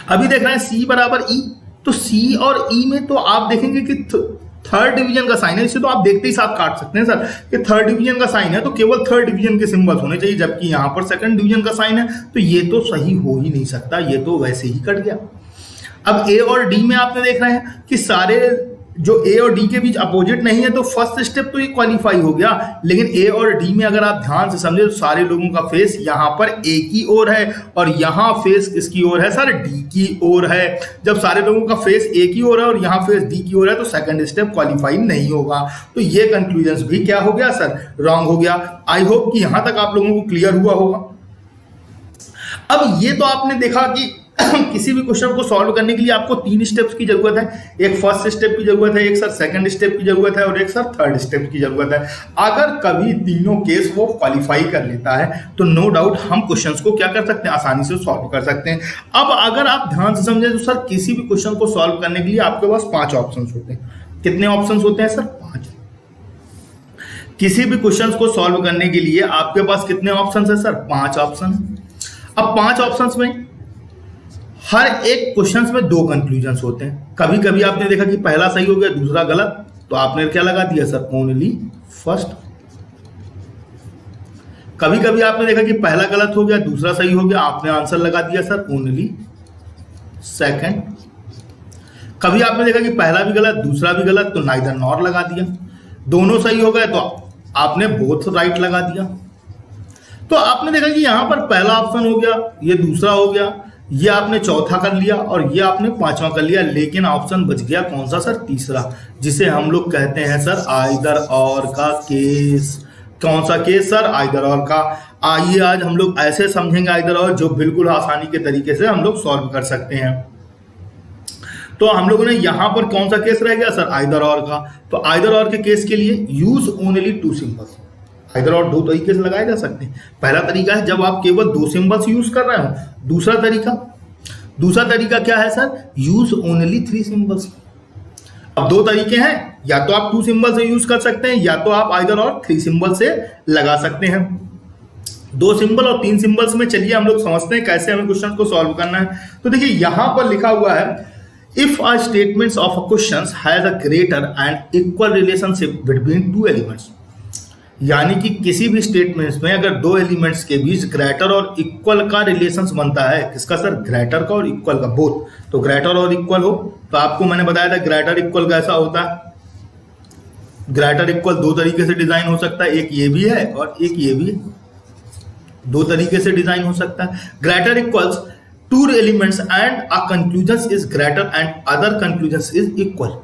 अभी देख रहे हैं सी बराबर ई, तो सी और ई में तो आप देखेंगे कि थर्ड डिवीजन का साइन है, इसे तो आप देखते ही साथ काट सकते हैं सर कि थर्ड डिवीजन का साइन है तो केवल थर्ड डिवीजन के सिंबल्स होने चाहिए, जबकि यहां पर सेकंड डिवीजन का साइन है, तो ये तो सही हो ही नहीं सकता, ये तो वैसे ही कट गया। अब ए और डी में आपने देख रहे हैं कि सारे जो ए और डी के बीच अपोजिट नहीं है, तो फर्स्ट स्टेप तो ये क्वालिफाई हो गया। लेकिन ए और डी में अगर आप ध्यान से समझे तो सारे लोगों का फेस यहां पर ए की ओर है और यहां फेस किसकी ओर है सर? डी की ओर है। जब सारे लोगों का फेस ए की ओर है और यहां फेस डी की ओर है तो सेकंड स्टेप क्वालिफाई नहीं होगा। तो ये कंक्लूजन भी क्या हो गया सर? रॉन्ग हो गया। आई होप कि यहां तक आप लोगों को क्लियर हुआ होगा। अब ये तो आपने देखा कि किसी भी क्वेश्चन को सॉल्व करने के लिए आपको 3 स्टेप्स की जरूरत है, एक फर्स्ट स्टेप की जरूरत है, एक सर सेकंड स्टेप की जरूरत है और एक सर थर्ड स्टेप की जरूरत है। अगर कभी तीनों केस वो क्वालिफाई कर लेता है तो नो डाउट हम क्वेश्चंस को क्या कर सकते हैं? आसानी से सॉल्व कर सकते हैं। अब अगर आप ध्यान से समझे तो सर किसी भी क्वेश्चन को सॉल्व करने के लिए आपके पास 5 ऑप्शन होते हैं। कितने ऑप्शन होते हैं सर? 5। किसी भी क्वेश्चन को सॉल्व करने के लिए आपके पास कितने ऑप्शन है सर? 5 ऑप्शन। अब 5 ऑप्शन में हर एक क्वेश्चन में 2 कंक्लूजन होते हैं। कभी कभी आपने देखा कि पहला सही हो गया दूसरा गलत, तो आपने क्या लगा दिया सर? Only first. कभी कभी आपने देखा कि पहला गलत हो गया दूसरा सही हो गया, आपने आंसर लगा दिया सर ओनली सेकंड। कभी आपने देखा कि पहला भी गलत दूसरा भी गलत, तो नाइदर नॉर लगा दिया। दोनों सही हो गए तो आपने बोथ राइट लगा दिया। तो आपने देखा कि यहां पर पहला ऑप्शन हो गया, ये दूसरा हो गया, ये आपने चौथा कर लिया और ये आपने 5वां कर लिया, लेकिन ऑप्शन बच गया कौन सा सर? तीसरा, जिसे हम लोग कहते हैं सर आइदर और का केस। कौन सा केस सर? आइदर और का। आइए आज हम लोग ऐसे समझेंगे आइदर और जो बिल्कुल आसानी के तरीके से हम लोग सॉल्व कर सकते हैं। तो हम लोगों ने यहां पर कौन सा केस रह गया सर? आइदर और का। तो आइदर और के केस के लिए यूज ओनली 2 सिंबल्स। आइदर और 2 तरीके से लगाए जा सकते हैं। पहला तरीका है जब आप केवल 2 सिंबल्स यूज कर रहे हो। दूसरा तरीका क्या है सर? Use only 3 symbols. अब 2 तरीके हैं, या तो आप 2 सिंबल से यूज कर सकते हैं या तो आप आइदर और 3 सिंबल से लगा सकते हैं। 2 सिंबल और 3 सिंबल्स में चलिए हम लोग समझते हैं कैसे हमें क्वेश्चन को सॉल्व करना है। तो देखिए यहां पर लिखा हुआ है, if a statements of a question has a greater and equal relationship between 2 elements. यानी कि किसी भी स्टेटमेंट्स में अगर दो एलिमेंट्स के बीच ग्रेटर और इक्वल का रिलेशंस बनता है, किसका सर? ग्रेटर का और इक्वल का, बोथ। तो ग्रेटर और इक्वल हो, तो आपको मैंने बताया था ग्रेटर इक्वल कैसा होता है। ग्रेटर इक्वल दो तरीके से डिजाइन हो सकता है, एक ये भी है और एक ये भी है, दो तरीके से डिजाइन हो सकता है। Greater equals two elements and a conclusion is greater and other conclusion is equal.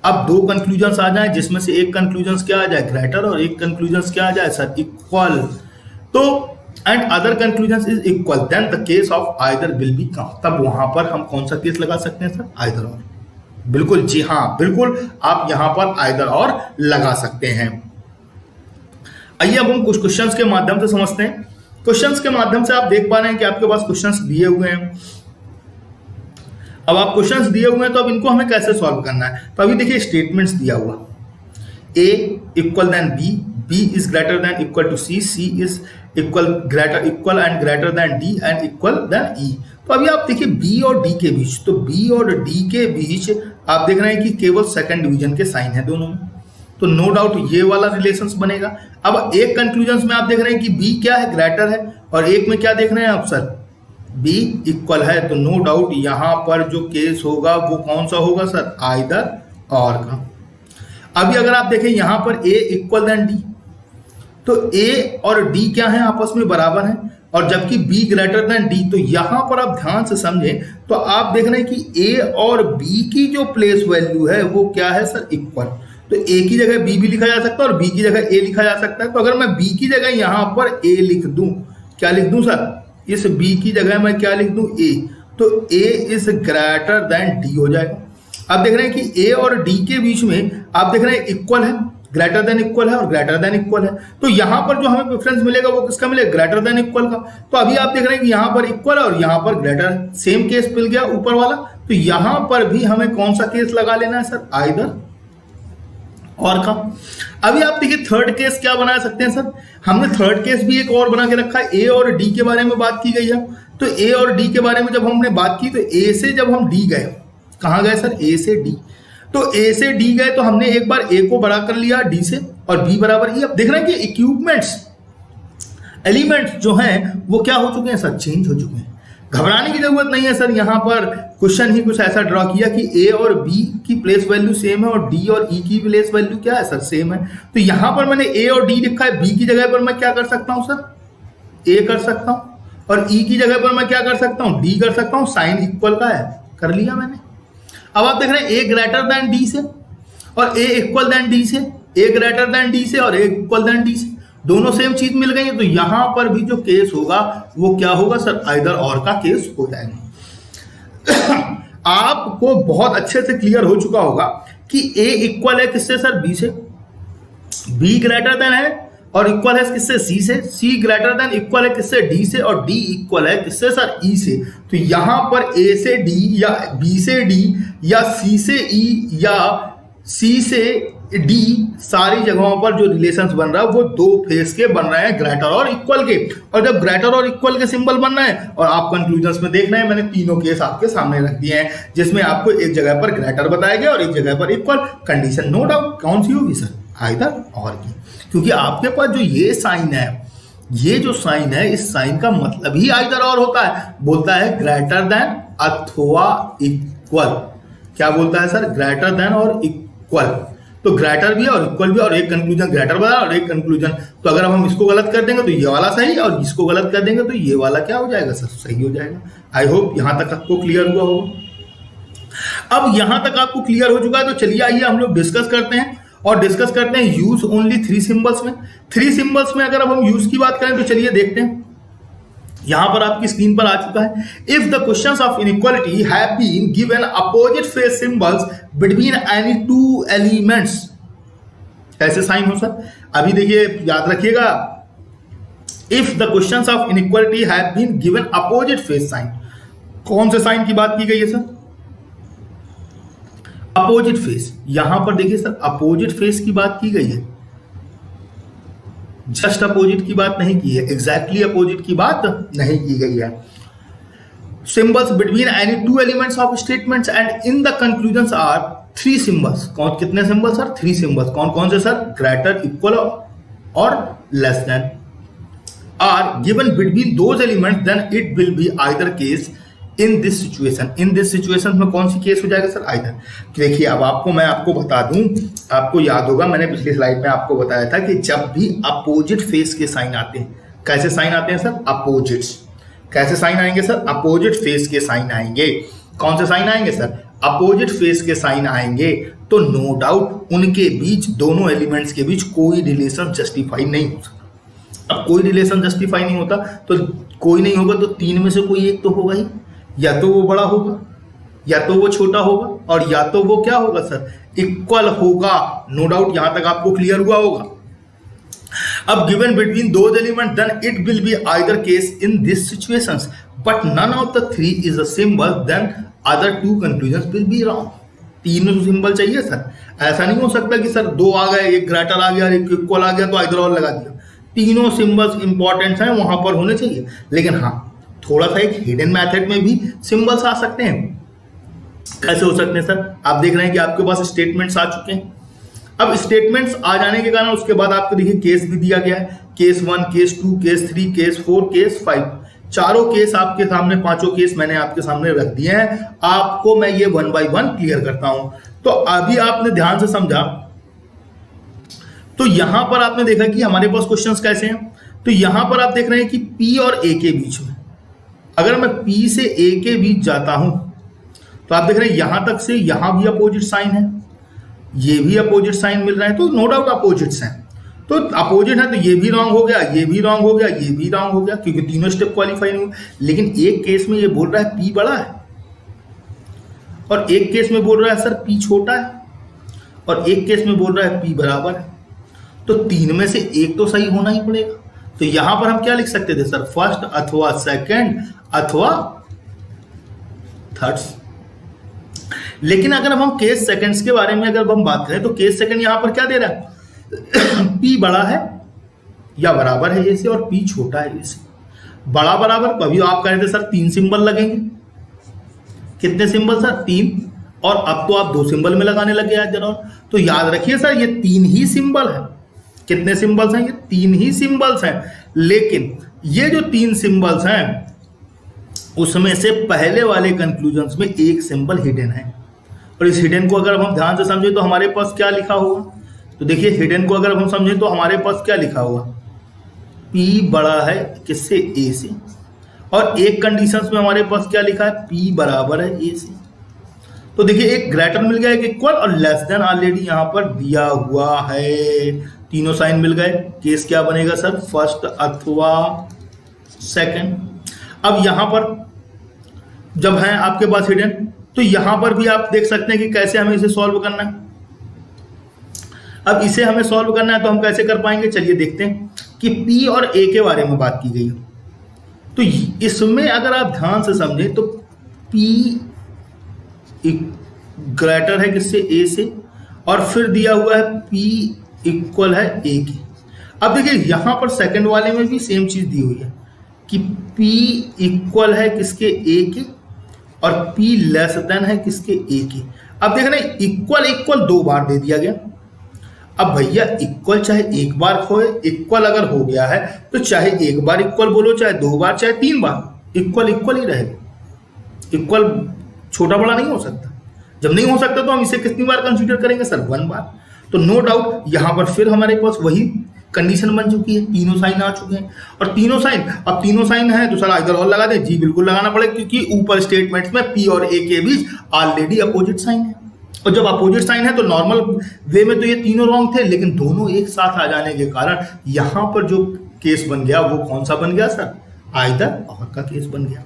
अब दो कंक्लूजन्स आ जाए जिसमें से एक कंक्लूजन्स क्या आ जाए? ग्रेटर, और एक कंक्लूजन्स क्या आ जाए सर? इक्वल। तो and other conclusions is equal, then the case of either will become. तब वहां पर हम कौन सा केस लगा सकते हैं सर? आइदर और। बिल्कुल जी हाँ, बिल्कुल आप यहां पर आइदर और लगा सकते हैं। आइए अब हम कुछ क्वेश्चंस के माध्यम से समझते हैं। क्वेश्चंस के माध्यम से आप देख पा रहे हैं कि आपके पास क्वेश्चंस दिए हुए हैं। अब आप क्वेश्चंस दिए हुए हैं तो अब इनको हमें कैसे सॉल्व करना है? तो अभी देखिए स्टेटमेंट्स दिया हुआ, a equal than b is greater than equal to c is equal and greater than d and equal than e। तो अभी आप देखिए b और d के बीच, तो b और d के बीच आप देख रहे हैं कि केवल सेकंड डिवीजन के साइन है दोनों में, तो नो डाउट ये वाला रिलेशंस बनेगा। अब एक कंक्लूजन में आप देख रहे हैं कि b क्या है? ग्रेटर है, और एक में क्या देख रहे हैं आप सर? b इक्वल है, तो नो डाउट यहां पर जो केस होगा वो कौन सा होगा सर? आइदर और का। अभी अगर आप देखें यहां पर a इक्वल देन d, तो a और d क्या है? आपस में बराबर हैं, और जबकि b ग्रेटर देन d, तो यहां पर आप ध्यान से समझें तो आप देख रहे हैं कि a और b की जो प्लेस वैल्यू है वो क्या है सर? इक्वल। तो a की जगह b भी लिखा जा सकता है और b की जगह a लिखा जा सकता है। तो अगर मैं b की जगह यहां पर a लिख दूं, क्या लिख दूं सर? इस b की जगह मैं क्या लिख दूं? a, तो a is greater than d हो जाएगा। आप देख रहे हैं कि a और d के बीच में आप देख रहे हैं इक्वल है, ग्रेटर देन इक्वल है और ग्रेटर देन इक्वल है। तो यहां पर जो हमें प्रेफरेंस मिलेगा वो किसका मिलेगा? ग्रेटर देन इक्वल का। तो अभी आप देख रहे हैं कि यहां पर इक्वल है और यहां पर ग्रेटर है, सेम केस मिल गया ऊपर वाला। तो यहां पर भी हमें कौन सा केस लगा लेना है सर? आइदर और का। अभी आप देखिए थर्ड केस क्या बना सकते हैं सर? हमने थर्ड केस भी एक और बना के रखा है, ए और डी के बारे में बात की गई है। तो ए और डी के बारे में जब हमने बात की तो ए से जब हम डी गए, कहां गए सर? ए से डी। तो ए से डी गए तो हमने एक बार ए को बड़ा कर लिया डी से, और बी बराबर ई। अब देख रहे हैं कि इक्विपमेंट्स, एलिमेंट्स जो हैं वो क्या हो चुके हैं सर? चेंज हो चुके हैं। घबराने की जरूरत नहीं है सर, यहां पर क्वेश्चन ही कुछ ऐसा ड्रॉ किया कि ए और बी की प्लेस वैल्यू सेम है और डी और ई की प्लेस वैल्यू क्या है सर? सेम है। तो यहां पर मैंने ए और डी लिखा है, बी की जगह पर मैं क्या कर सकता हूं सर? ए कर सकता हूं, और ई की जगह पर मैं क्या कर सकता हूं? डी कर सकता हूं। साइन इक्वल का है, कर लिया मैंने। अब आप देख रहे हैं ए ग्रेटर देन डी से और ए इक्वल देन डी से, ए ग्रेटर देन डी से और ए इक्वल देन डी से, दोनों सेम चीज मिल गई है। तो यहां पर भी जो केस होगा वो क्या होगा सर? आइदर और का केस हो जाएगा। आपको बहुत अच्छे से क्लियर हो चुका होगा कि ए इक्वल है किससे सर? बी से, बी ग्रेटर देन है और इक्वल है किससे? सी से, सी ग्रेटर देन इक्वल है किससे? डी से, और डी इक्वल है किससे सर? ई से। तो यहां पर ए से डी या बी से डी या सी से ई या सी से डी, सारी जगहों पर जो रिलेशंस बन रहा है वो दो फेस के बन रहे हैं, ग्रेटर और इक्वल के। और जब ग्रेटर और इक्वल के सिंबल बन रहे हैं और आप कंक्लूजन्स में देख रहे हैं, मैंने तीनों केस आपके सामने रख दिए हैं, जिसमें आपको एक जगह पर ग्रेटर बताया गया और एक जगह पर इक्वल। कंडीशन नो डाउट कौन सी होगी सर? आइदर और की। क्योंकि आपके पास जो ये साइन है, ये जो साइन है, इस साइन का मतलब ही आइदर और होता है। बोलता है ग्रेटर देन अथवा इक्वल। क्या बोलता है सर? ग्रेटर देन और इक्वल। तो ग्रेटर भी है और इक्वल भी, और एक कंक्लूजन ग्रेटर बना और एक कंक्लूजन। तो अगर अब हम इसको गलत कर देंगे तो ये वाला सही, और इसको गलत कर देंगे तो ये वाला क्या हो जाएगा सर? सही हो जाएगा। आई होप यहां तक आपको क्लियर हुआ होगा। अब यहां तक आपको क्लियर हो चुका है, तो चलिए आइए हम लोग डिस्कस करते हैं, और डिस्कस करते हैं यूज ओनली थ्री सिंबल्स में। थ्री सिंबल्स में अगर अब हम यूज की बात करें तो चलिए देखते हैं। यहां पर आपकी स्क्रीन पर आ चुका है, if the questions of inequality have been given opposite face symbols between any two elements, कैसे साइन हो सर? अभी देखिए याद रखिएगा, if the questions of inequality have been given opposite face sign, कौन से साइन की बात की गई है सर? Opposite face. यहां पर देखिए सर अपोजिट फेस की बात की गई है, जस्ट अपोजिट की बात नहीं की है, एग्जैक्टली अपोजिट की बात नहीं की गई है। Symbols between any two elements of statements and in the conclusions are three symbols. कौन कितने सिंबल्स सर? Three symbols. कौन कौन से सर? ग्रेटर, इक्वल और less than are given between those elements, then it will be either case in this situation. In this situation में कौन सी case हो जाएगा सर? आइदर। देखिए अब मैं आपको बता दूं, आपको याद होगा मैंने पिछली स्लाइड में आपको बताया था कि जब भी अपोजिट फेस के साइन आते हैं, कैसे साइन आते हैं सर? अपोजिट्स। कैसे साइन आएंगे सर? अपोजिट फेस के साइन आएंगे। कौन से साइन आएंगे सर? अपोजिट फेस के साइन आएंगे। तो नो डाउट उनके बीच, दोनों एलिमेंट्स के बीच कोई रिलेशन जस्टिफाई नहीं हो सकता। अब कोई रिलेशन जस्टिफाई नहीं होता तो कोई नहीं होगा, तो तीन में से कोई एक तो होगा ही, या तो वो बड़ा होगा या तो वो छोटा होगा, और या तो वो क्या होगा सर? इक्वल होगा। नो डाउट यहां तक आपको क्लियर हुआ होगा। अब given between those element, then it will be either case in this situations, but none of the three is a symbol, then other two conclusions will be wrong. तीनों symbol चाहिए sir. ऐसा नहीं हो सकता कि सर दो आ गए, एक ग्रेटर आ गया, एक इक्वल आ गया तो आइदर और लगा दिया। तीनों सिंबल्स इंपॉर्टेंट हैं, वहां पर होने चाहिए। लेकिन हाँ, थोड़ा सा एक हिडन मेथड में भी सिंबल्स आ सकते हैं। कैसे हो सकते हैं सर? आप देख रहे हैं कि आपके पास स्टेटमेंट्स आ चुके हैं। अब स्टेटमेंट्स आ जाने के कारण उसके बाद आपको देखिए केस भी दिया गया है। Case 1, case 2, case 3, case 4, case 5। चारों केस आपके सामने, पांचों केस मैंने आपके सामने रख दिए हैं। आपको मैं ये 1 by 1 क्लियर करता हूं। तो अभी आपने ध्यान से समझा, तो यहां पर आपने देखा कि हमारे पास क्वेश्चंस कैसे हैं। तो यहां पर आप देख रहे हैं कि P और A के बीच में, अगर मैं P से A के बीच जाता हूं तो आप देख रहे हैं यहां तक से यहां भी अपोजिट साइन है, ये भी अपोजिट साइन मिल रहा है, तो नो डाउट अपोजिट्स हैं। तो अपोजिट है तो ये भी रॉन्ग हो गया, ये भी रॉन्ग हो गया, ये भी रॉन्ग हो गया, क्योंकि तीनों स्टेप क्वालिफाई नहीं हुए। लेकिन एक केस में ये बोल रहा है P बड़ा है, और एक केस में बोल रहा है सर P छोटा है, और एक केस में बोल रहा है P बराबर है। तो तीन में से एक तो सही होना ही पड़ेगा। तो यहां पर हम क्या लिख सकते थे सर? फर्स्ट अथवा सेकंड अथवा थर्ड्स। लेकिन अगर हम केस सेकंड्स के बारे में अगर हम बात करें तो केस सेकंड यहां पर क्या दे रहा है? P बड़ा है या बराबर है ए से, और P छोटा है ए से। बड़ा बराबर, कभी आप कह रहे थे सर 3 सिंबल लगेंगे। कितने सिंबल सर? 3। और अब तो आप 2 सिंबल में लगाने लगे आज जरा। तो याद रखिए सर ये 3 ही सिंबल है। कितने सिंबल्स हैं? ये 3 ही सिंबल्स हैं। लेकिन ये जो 3 सिंबल्स हैं उसमें से पहले वाले कंक्लूजन्स में एक सिंबल हिडन है, और इस हिडन को अगर हम ध्यान से समझें तो हमारे पास क्या लिखा होगा? तो देखिए हिडन को अगर हम समझें तो हमारे पास क्या लिखा होगा? P बड़ा है किससे? A से। और एक कंडीशंस में हमारे पास क्या लिखा है? P बराबर है A से। तो देखिए एक ग्रेटर मिल गया, एक इक्वल, और लेस देन ऑलरेडी यहां पर दिया हुआ है। तीनों साइन मिल गए। केस क्या बनेगा सर? फर्स्ट अथवा सेकंड। अब यहां पर जब है आपके पास हिडन, तो यहां पर भी आप देख सकते हैं कि कैसे हमें इसे सॉल्व करना है। अब इसे हमें सॉल्व करना है तो हम कैसे कर पाएंगे? चलिए देखते हैं कि P और A के बारे में बात की गई है। तो इसमें अगर आप ध्यान से समझें तो P ग्रेटर है किससे? A से, और फिर दिया हुआ है P इक्वल है A के। अब देखिए यहां पर सेकंड वाले में भी सेम चीज दी हुई है कि P इक्वल है किसके? A के, और P लेस देन है किसके? A के। अब देख रहे हैं इक्वल इक्वल 2 बार दे दिया गया। अब भैया इक्वल चाहे एक बार हो, इक्वल अगर हो गया है तो चाहे एक बार इक्वल बोलो, चाहे 2 बार, चाहे 3 बार, इक्वल इक्वल ही रहेगा। इक्वल छोटा बड़ा नहीं हो सकता। जब नहीं हो सकता तो हम इसे कितनी बार कंसीडर करेंगे सर? 1 बार। तो नो डाउट यहां पर फिर हमारे पास वही कंडीशन बन चुकी है। तीनों साइन आ चुके हैं, और तीनों साइन, अब तीनों साइन है तो सर इधर और लगा दें। जी बिल्कुल लगाना पड़ेगा, क्योंकि ऊपर स्टेटमेंट्स में P और A के बीच ऑलरेडी अपोजिट साइन है, और जब अपोजिट साइन है तो नॉर्मल वे में तो ये तीनों रॉन्ग थे, लेकिन दोनों एक साथ आ जाने के कारण यहां पर जो केस बन गया वो कौन सा बन गया सर? आइदर और का केस बन गया।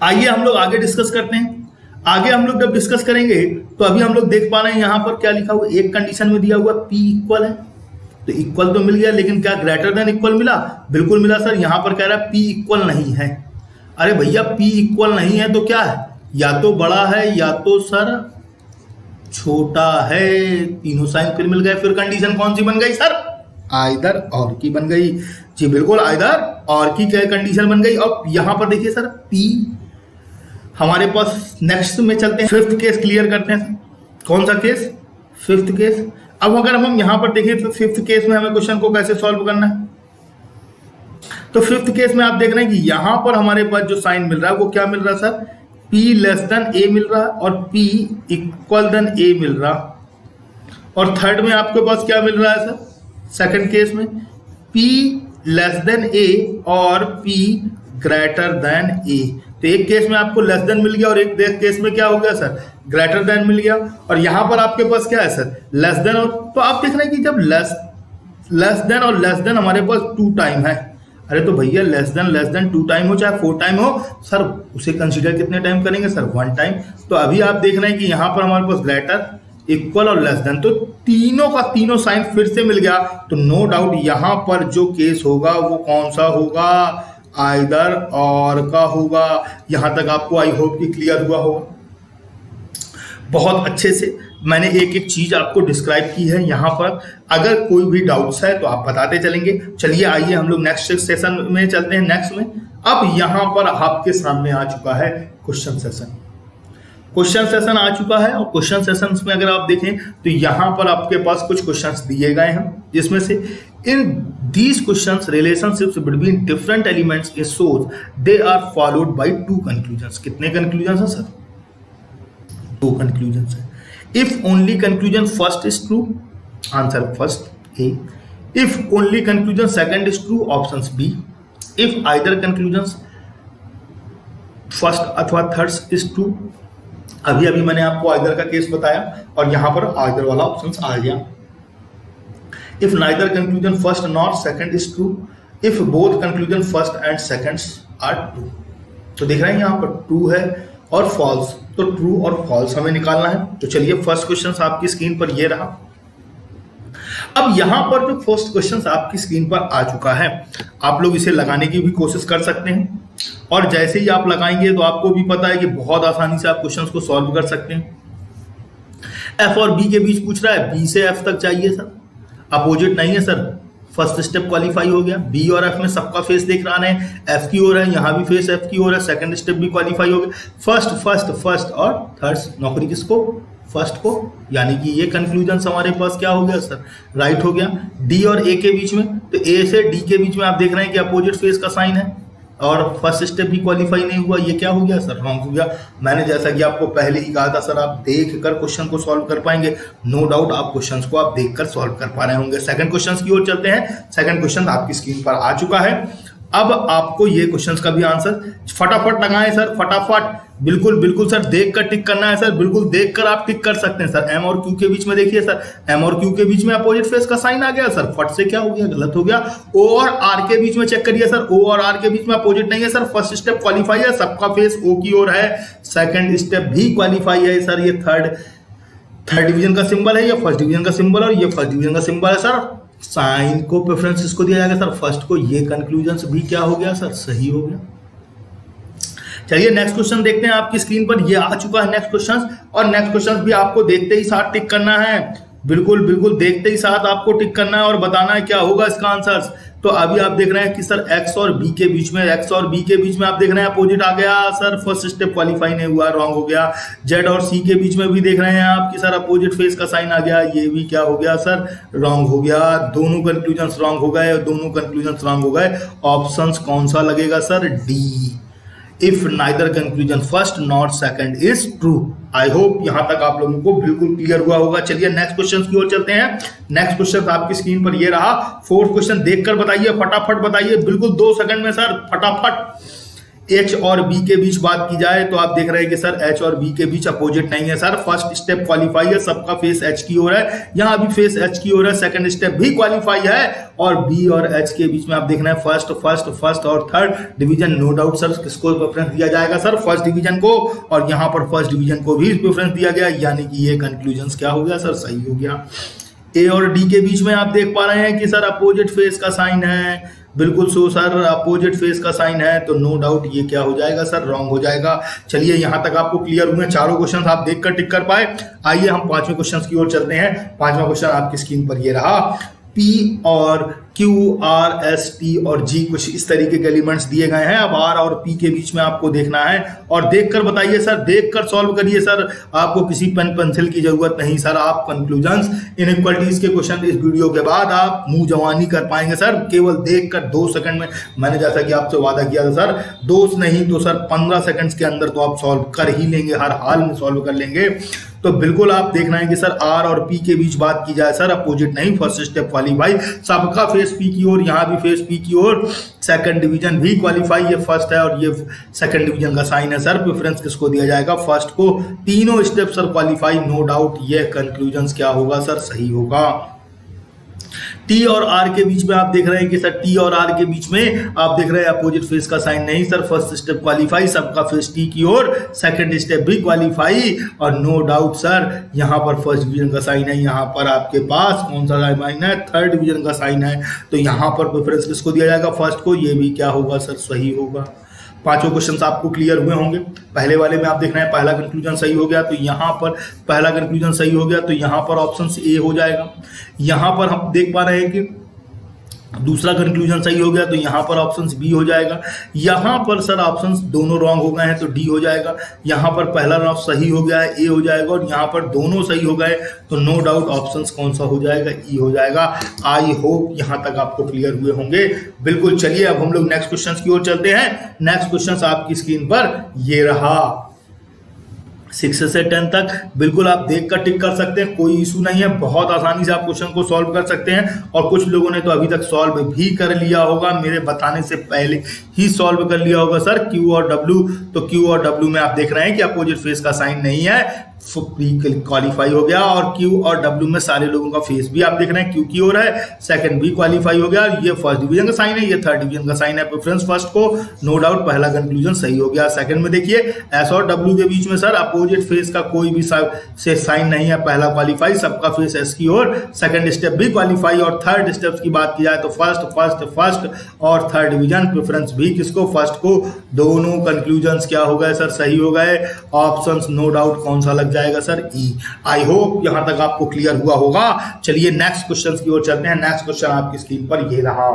आइए हम लोग आगे डिस्कस करते हैं। आगे हम लोग जब डिस्कस करेंगे तो अभी हम लोग देख पा रहे हैं यहां पर क्या लिखा हुआ? एक कंडीशन में दिया हुआ P इक्वल है, तो इक्वल तो मिल गया, लेकिन क्या ग्रेटर देन इक्वल मिला? बिल्कुल मिला सर। यहां पर कह रहा है P इक्वल नहीं है। अरे भैया P इक्वल नहीं है तो क्या है? या तो बड़ा है या तो सर छोटा है। तीनों साइन फिर मिल गए। फिर कंडीशन कौन सी बन गई सर? आइदर और की बन गई। जी बिल्कुल, आइदर और की क्या कंडीशन बन गई। और यहां पर देखिए सर P हमारे पास नेक्स्ट में चलते हैं, 5th केस क्लियर करते हैं। कौन सा केस? 5th case. अब अगर हम यहाँ पर देखें तो फिफ्थ केस में हमें क्वेश्चन को कैसे सॉल्व करना है, तो फिफ्थ केस में आप देख रहे हैं कि यहां पर हमारे पास जो साइन मिल रहा है वो क्या मिल रहा है सर, P लेस देन ए मिल रहा है और P इक्वल देन ए मिल रहा। और थर्ड में आपके पास क्या मिल रहा है सर, सेकंड केस में P लेस देन ए और P ग्रेटर देन ए। तो एक केस में आपको लेस देन मिल गया और एक केस में क्या हो गया सर, ग्रेटर देन मिल गया। और यहां पर आपके पास क्या है सर, लेस देन। और तो आप देख रहे हैं कि जब लेस देन और लेस देन हमारे पास 2 टाइम है, अरे तो भैया लेस देन 2 टाइम हो चाहे 4 टाइम हो सर, उसे कंसीडर कितने टाइम करेंगे सर, 1 टाइम। तो अभी आप देख रहे हैं कि यहां पर हमारे पास ग्रेटर, इक्वल और लेस देन, तो तीनों का तीनों साइन फिर से मिल गया। तो नो डाउट यहां पर जो केस होगा वो कौन सा होगा, आइदर और का होगा। यहां तक आपको आई होप कि क्लियर हुआ होगा। बहुत अच्छे से मैंने एक एक चीज आपको डिस्क्राइब की है यहाँ पर। अगर कोई भी डाउट्स है तो आप बताते चलेंगे। चलिए आइए हम लोग नेक्स्ट सेशन में चलते हैं। नेक्स्ट में अब यहाँ पर आपके सामने आ चुका है क्वेश्चन सेशन। क्वेश्चन सेशन आ चुका है और क्वेश्चन सेशन में अगर आप देखें तो यहाँ पर आपके पास कुछ क्वेश्चंस दिए गए हैं, जिसमें से in these questions relationships between different elements is shows they are followed by 2 conclusions. कितने कंक्लूजन्स हैं सर, 2 कंक्लूजन्स हैं। If only conclusion first is true, answer first A. If only conclusion second is true, options B. If either conclusions first अथवा third is true, अभी अभी मैंने आपको either का case बताया और यहां पर आइदर वाला ऑप्शन आ गया। If neither conclusion first nor second is true, if both conclusion first and second are true, तो देख रहे हैं यहां पर ट्रू है और फॉल्स, तो ट्रू और फॉल्स हमें निकालना है। तो चलिए फर्स्ट क्वेश्चन आपकी स्क्रीन पर ये रहा। अब यहां पर जो फर्स्ट क्वेश्चन आपकी स्क्रीन पर आ चुका है, आप लोग इसे लगाने की भी कोशिश कर सकते हैं और जैसे ही आप लगाएंगे तो आपको भी पता है कि बहुत आसानी से आप क्वेश्चंस को सॉल्व कर सकते हैं। एफ और बी के बीच पूछ रहा है, बी से एफ तक चाहिए सर, अपोजिट नहीं है सर। फर्स्ट स्टेप क्वालिफाई हो गया, बी और एफ में सबका फेस देख रहा है, एफ की ओर है, यहां भी फेस एफ की ओर है। सेकंड स्टेप भी क्वालिफाई हो गया। फर्स्ट और थर्ड नौकरी किसको, फर्स्ट को, यानी कि ये कंक्लूजन हमारे पास क्या हो गया सर, राइट हो गया। डी और ए के बीच में, तो ए से डी के बीच में आप देख रहे हैं कि अपोजिट फेस का साइन है और फर्स्ट स्टेप भी क्वालिफाई नहीं हुआ, ये क्या हो गया सर, रॉन्ग हो गया। मैंने जैसा कि आपको पहले ही कहा था सर, आप देख कर क्वेश्चन को सॉल्व कर पाएंगे। नो डाउट आप क्वेश्चन को आप देख कर सॉल्व कर पा रहे होंगे। सेकंड क्वेश्चन की ओर चलते हैं। सेकंड क्वेश्चन आपकी स्क्रीन पर आ चुका है। अब आपको ये क्वेश्चंस का भी आंसर फटाफट लगाएं सर, फटाफट, बिल्कुल सर, देख कर टिक करना है सर, बिल्कुल देख कर आप टिक कर सकते हैं सर। एम और क्यू के बीच में देखिए सर, एम और क्यू के बीच में अपोजिट फेस का साइन आ गया सर, फट से क्या हो गया, गलत हो गया। ओ और आर के बीच में चेक करिए सर, ओ और आर के बीच में अपोजिट नहीं है सर। फर्स्ट स्टेप क्वालिफाई है, सबका फेस ओ की ओर है। सेकंड स्टेप भी क्वालिफाई है सर। ये थर्ड डिवीजन का सिंबल है, ये फर्स्ट डिवीजन का सिंबल और ये फर्स्ट डिवीजन का सिंबल है सर। साइन को प्रेफरेंस इसको दिया जाएगा सर, फर्स्ट को। ये कंक्लूजन भी क्या हो गया सर, सही हो गया। चलिए नेक्स्ट क्वेश्चन देखते हैं। आपकी स्क्रीन पर ये आ चुका है नेक्स्ट क्वेश्चन, और नेक्स्ट क्वेश्चन भी आपको देखते ही साथ टिक करना है, बिल्कुल देखते ही साथ आपको टिक करना है और बताना है क्या होगा इसका आंसर। तो अभी आप देख रहे हैं कि सर एक्स और बी के बीच में, एक्स और बी के बीच में आप देख रहे हैं अपोजिट आ गया सर, फर्स्ट स्टेप क्वालिफाई नहीं हुआ, रॉन्ग हो गया। जेड और सी के बीच में भी देख रहे हैं आप कि सर अपोजिट फेस का साइन आ गया, ये भी क्या हो गया सर, रॉन्ग हो गया। दोनों कंक्लूजन रॉन्ग हो गए, दोनों कंक्लूजन रॉन्ग हो गए। ऑप्शन कौन सा लगेगा sir, D. If neither conclusion first not second is true. I hope यहां तक आप लोगों को बिल्कुल क्लियर हुआ होगा। चलिए नेक्स्ट क्वेश्चन की ओर चलते हैं। नेक्स्ट क्वेश्चन आपकी स्क्रीन पर ये रहा। फोर्थ क्वेश्चन देखकर बताइए, फटाफट बताइए, बिल्कुल 2 सेकंड में सर, फटाफट। एच और बी के बीच बात की जाए तो आप देख रहे हैं कि सर एच और बी के बीच अपोजिट नहीं है सर। फर्स्ट स्टेप क्वालिफाई है, सबका फेस एच की ओर है, यहां भी फेस एच की ओर है। सेकंड स्टेप भी क्वालिफाई है और बी और एच के बीच में आप देखना है फर्स्ट और third division. No doubt sir किसको प्रेफरेंस दिया जाएगा सर, फर्स्ट डिवीजन को, और यहां पर फर्स्ट डिवीजन को भी प्रेफरेंस दिया गया, यानी कि ये कंक्लूजन क्या हो गया सर, सही हो गया। ए और डी के बीच में आप देख पा रहे हैं कि सर अपोजिट फेस का साइन है, बिल्कुल सो सर, अपोजिट फेस का साइन है, तो नो डाउट ये क्या हो जाएगा सर, रॉन्ग हो जाएगा। चलिए यहां तक आपको क्लियर हुए, चारों क्वेश्चन आप देखकर टिक कर पाए। आइए हम 5वें क्वेश्चन की ओर चलते हैं। 5वां क्वेश्चन आपकी स्क्रीन पर ये रहा। पी और क्यू आर एस टी और जी, कुछ इस तरीके के एलिमेंट्स दिए गए हैं। अब आर और पी के बीच में आपको देखना है और देखकर बताइए सर, देखकर सॉल्व करिए सर, आपको किसी पेन पेंसिल की जरूरत नहीं सर। आप कंक्लूजन्स इनइक्वालिटीज के क्वेश्चन इस वीडियो के बाद आप मुंह जवानी कर पाएंगे सर, केवल देखकर 2 सेकंड में। मैंने जैसा कि आपसे वादा किया था सर, 2 नहीं तो सर 15 सेकंड्स के अंदर तो आप सॉल्व कर ही लेंगे, हर हाल में सॉल्व कर लेंगे। तो बिल्कुल आप देखना है कि सर आर और पी के बीच बात की जाए सर, अपोजिट नहीं, फर्स्ट स्टेप क्वालिफाई, सबका फेस पी की ओर, यहाँ भी फेस पी की ओर, सेकंड डिवीजन भी क्वालिफाई, ये फर्स्ट है और ये सेकंड डिवीजन का साइन है सर। प्रेफरेंस किसको दिया जाएगा? फर्स्ट को। तीनों step sir qualify, no doubt. ये कंक्लूजन क्या होगा सर? सही होगा। टी और आर के बीच में आप देख रहे हैं कि सर टी और आर के बीच में आप देख रहे हैं अपोजिट फेस का साइन नहीं सर, फर्स्ट स्टेप क्वालिफाई, सबका फेस टी की ओर, सेकंड स्टेप भी क्वालिफाई और नो डाउट सर यहां पर फर्स्ट डिवीजन का साइन है, यहां पर आपके पास कौन सा साइन है? थर्ड डिवीजन का साइन है। तो यहां पर प्रेफरेंस किसको दिया जाएगा? फर्स्ट को। ये भी क्या होगा सर? सही होगा। पांचों क्वेश्चंस आपको क्लियर हुए होंगे। पहले वाले में आप देख रहे हैं पहला कंक्लूजन सही हो गया, तो यहां पर पहला कंक्लूजन सही हो गया, तो यहां पर ऑप्शन ए हो जाएगा। यहां पर हम देख पा रहे हैं कि दूसरा कंक्लूजन सही हो गया, तो यहां पर ऑप्शन बी हो जाएगा। यहां पर सर ऑप्शंस दोनों रॉन्ग हो गए हैं, तो डी हो जाएगा। यहां पर पहला रॉन्ग सही हो गया है, ए हो जाएगा, और यहां पर दोनों सही हो गए, तो नो डाउट ऑप्शंस कौन सा हो जाएगा? ई हो जाएगा। आई होप यहां तक आपको क्लियर हुए होंगे। बिल्कुल, चलिए अब हम लोग नेक्स्ट क्वेश्चन की ओर चलते हैं। नेक्स्ट क्वेश्चन आपकी स्क्रीन पर ये रहा, 6 से 10 तक बिल्कुल आप देखकर टिक कर सकते हैं, कोई इशू नहीं है। बहुत आसानी से आप क्वेश्चन को सॉल्व कर सकते हैं, और कुछ लोगों ने तो अभी तक सॉल्व भी कर लिया होगा, मेरे बताने से पहले ही सॉल्व कर लिया होगा सर। क्यू और डब्ल्यू, तो क्यू और डब्ल्यू में आप देख रहे हैं कि अपोजिट फेस का साइन नहीं है, क्वालिफाई हो गया। और क्यू और डब्ल्यू में सारे लोगों का फेस भी आप देख रहे हैं क्यू की ओर है, सेकंड भी क्वालिफाई हो गया। ये फर्स्ट डिवीजन का साइन है, ये थर्ड डिवीजन का साइन है, प्रेफरेंस फर्स्ट को। नो डाउट पहला कंक्लूजन सही हो गया। सेकंड में देखिए एस और डब्ल्यू के बीच में सर अपोजिट फेस का कोई भी से साइन नहीं है, पहला क्वालिफाई, सबका फेस एस की ओर, सेकंड स्टेप भी क्वालिफाई। और थर्ड स्टेप की बात की जाए तो फर्स्ट फर्स्ट फर्स्ट और थर्ड डिवीजन, प्रेफरेंस भी किसको? फर्स्ट को। दोनों कंक्लूजन क्या हो गए सर? सही हो गए। ऑप्शंस नो डाउट कौन सा लग जाएगा सर? ई। आई होप यहां तक आपको क्लियर हुआ होगा। चलिए नेक्स्ट क्वेश्चन की ओर चलते हैं। नेक्स्ट क्वेश्चन आपकी स्क्रीन पर ये रहा।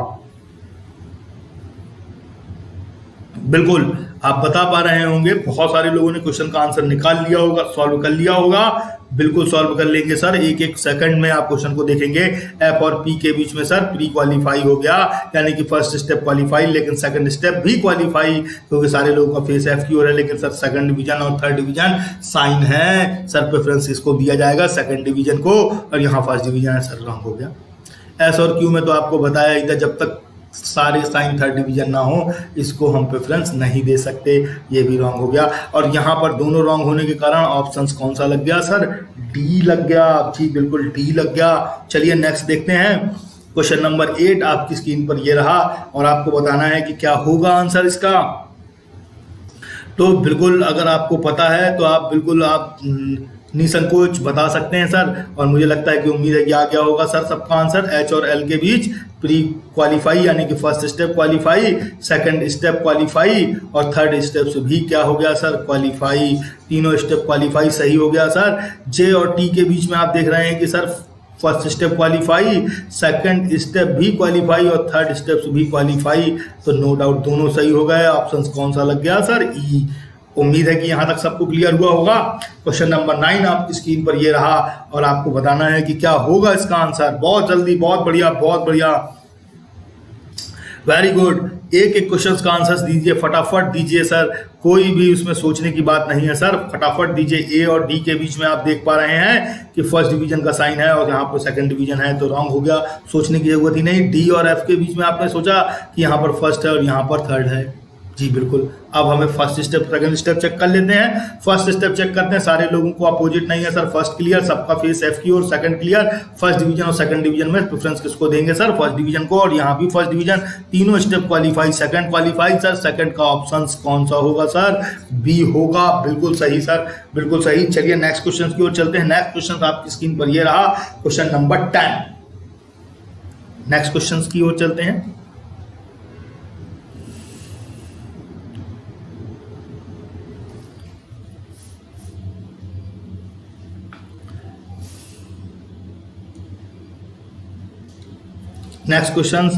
बिल्कुल आप बता पा रहे होंगे, बहुत सारे लोगों ने क्वेश्चन का आंसर निकाल लिया होगा, सॉल्व कर लिया होगा। बिल्कुल सॉल्व कर लेंगे सर, एक एक सेकंड में आप क्वेश्चन को देखेंगे। एफ और पी के बीच में सर प्री क्वालिफाई हो गया, यानी कि फर्स्ट स्टेप क्वालिफाई, लेकिन सेकंड स्टेप भी क्वालिफाई, क्योंकि सारे लोगों का फेस एफ की ओर है, लेकिन सर सेकंड डिवीजन और थर्ड डिवीजन साइन है सर, प्रेफरेंस इसको दिया जाएगा सेकंड डिवीजन को। और यहाँ फर्स्ट डिवीजन है सर, रॉन्ग हो गया। एस और क्यू में तो आपको बताया ही था, जब तक सारे साइन थर्ड डिवीजन ना हो इसको हम प्रेफरेंस नहीं दे सकते, ये भी रॉन्ग हो गया। और यहाँ पर दोनों रॉन्ग होने के कारण ऑप्शंस कौन सा लग गया सर? डी लग गया। जी बिल्कुल डी लग गया। चलिए नेक्स्ट देखते हैं। क्वेश्चन नंबर 8 आपकी स्क्रीन पर ये रहा, और आपको बताना है कि क्या होगा आंसर इसका। तो बिल्कुल अगर आपको पता है तो आप बिल्कुल आप निसंकोच बता सकते हैं सर, और मुझे लगता है कि उम्मीद है कि आ गया होगा सर सबका आंसर। एच और एल के बीच प्री क्वालिफाई, यानी कि first step qualify, second step qualify, और थर्ड स्टेप से भी क्या हो गया सर? क्वालिफाई। तीनों स्टेप क्वालिफाई सही हो गया सर। जे और टी के बीच में आप देख रहे हैं कि sir first step qualify, second step भी क्वालिफाई, और थर्ड स्टेप से भी क्वालिफाई, तो नो डाउट दोनों सही हो गए। ऑप्शन कौन सा लग गया सर? ई। उम्मीद है कि यहां तक सबको क्लियर हुआ होगा। क्वेश्चन नंबर 9 आपकी स्क्रीन पर ये रहा, और आपको बताना है कि क्या होगा इसका आंसर। बहुत जल्दी, बहुत बढ़िया, बहुत बढ़िया, वेरी गुड। एक एक क्वेश्चन का आंसर दीजिए, फटाफट दीजिए सर, कोई भी उसमें सोचने की बात नहीं है सर, फटाफट दीजिए। ए और डी के बीच में आप देख पा रहे हैं कि फर्स्ट डिवीजन का साइन है, और यहाँ पर सेकंड डिवीजन है, तो रॉन्ग हो गया, सोचने की जरूरत ही नहीं। डी और एफ के बीच में आपने सोचा कि यहाँ पर फर्स्ट है और यहाँ पर थर्ड है। जी बिल्कुल। अब हमें first step second step check कर लेते हैं। फर्स्ट स्टेप चेक करते हैं, सारे लोगों को अपोजिट नहीं है सर, फर्स्ट क्लियर, सबका फेस एफ की ओर, सेकंड क्लियर। फर्स्ट डिवीजन और सेकंड डिवीजन में प्रेफरेंस किसको देंगे सर? फर्स्ट डिवीजन को। और यहाँ भी फर्स्ट डिवीजन, तीनों step qualify, second qualify sir. Second का ऑप्शन कौन सा होगा सर? बी होगा। बिल्कुल सही सर, बिल्कुल सही। चलिए नेक्स्ट क्वेश्चन की ओर चलते हैं। नेक्स्ट क्वेश्चन आपकी स्क्रीन पर ये रहा, क्वेश्चन नंबर 10। नेक्स्ट क्वेश्चन की ओर चलते हैं। नेक्स्ट क्वेश्चन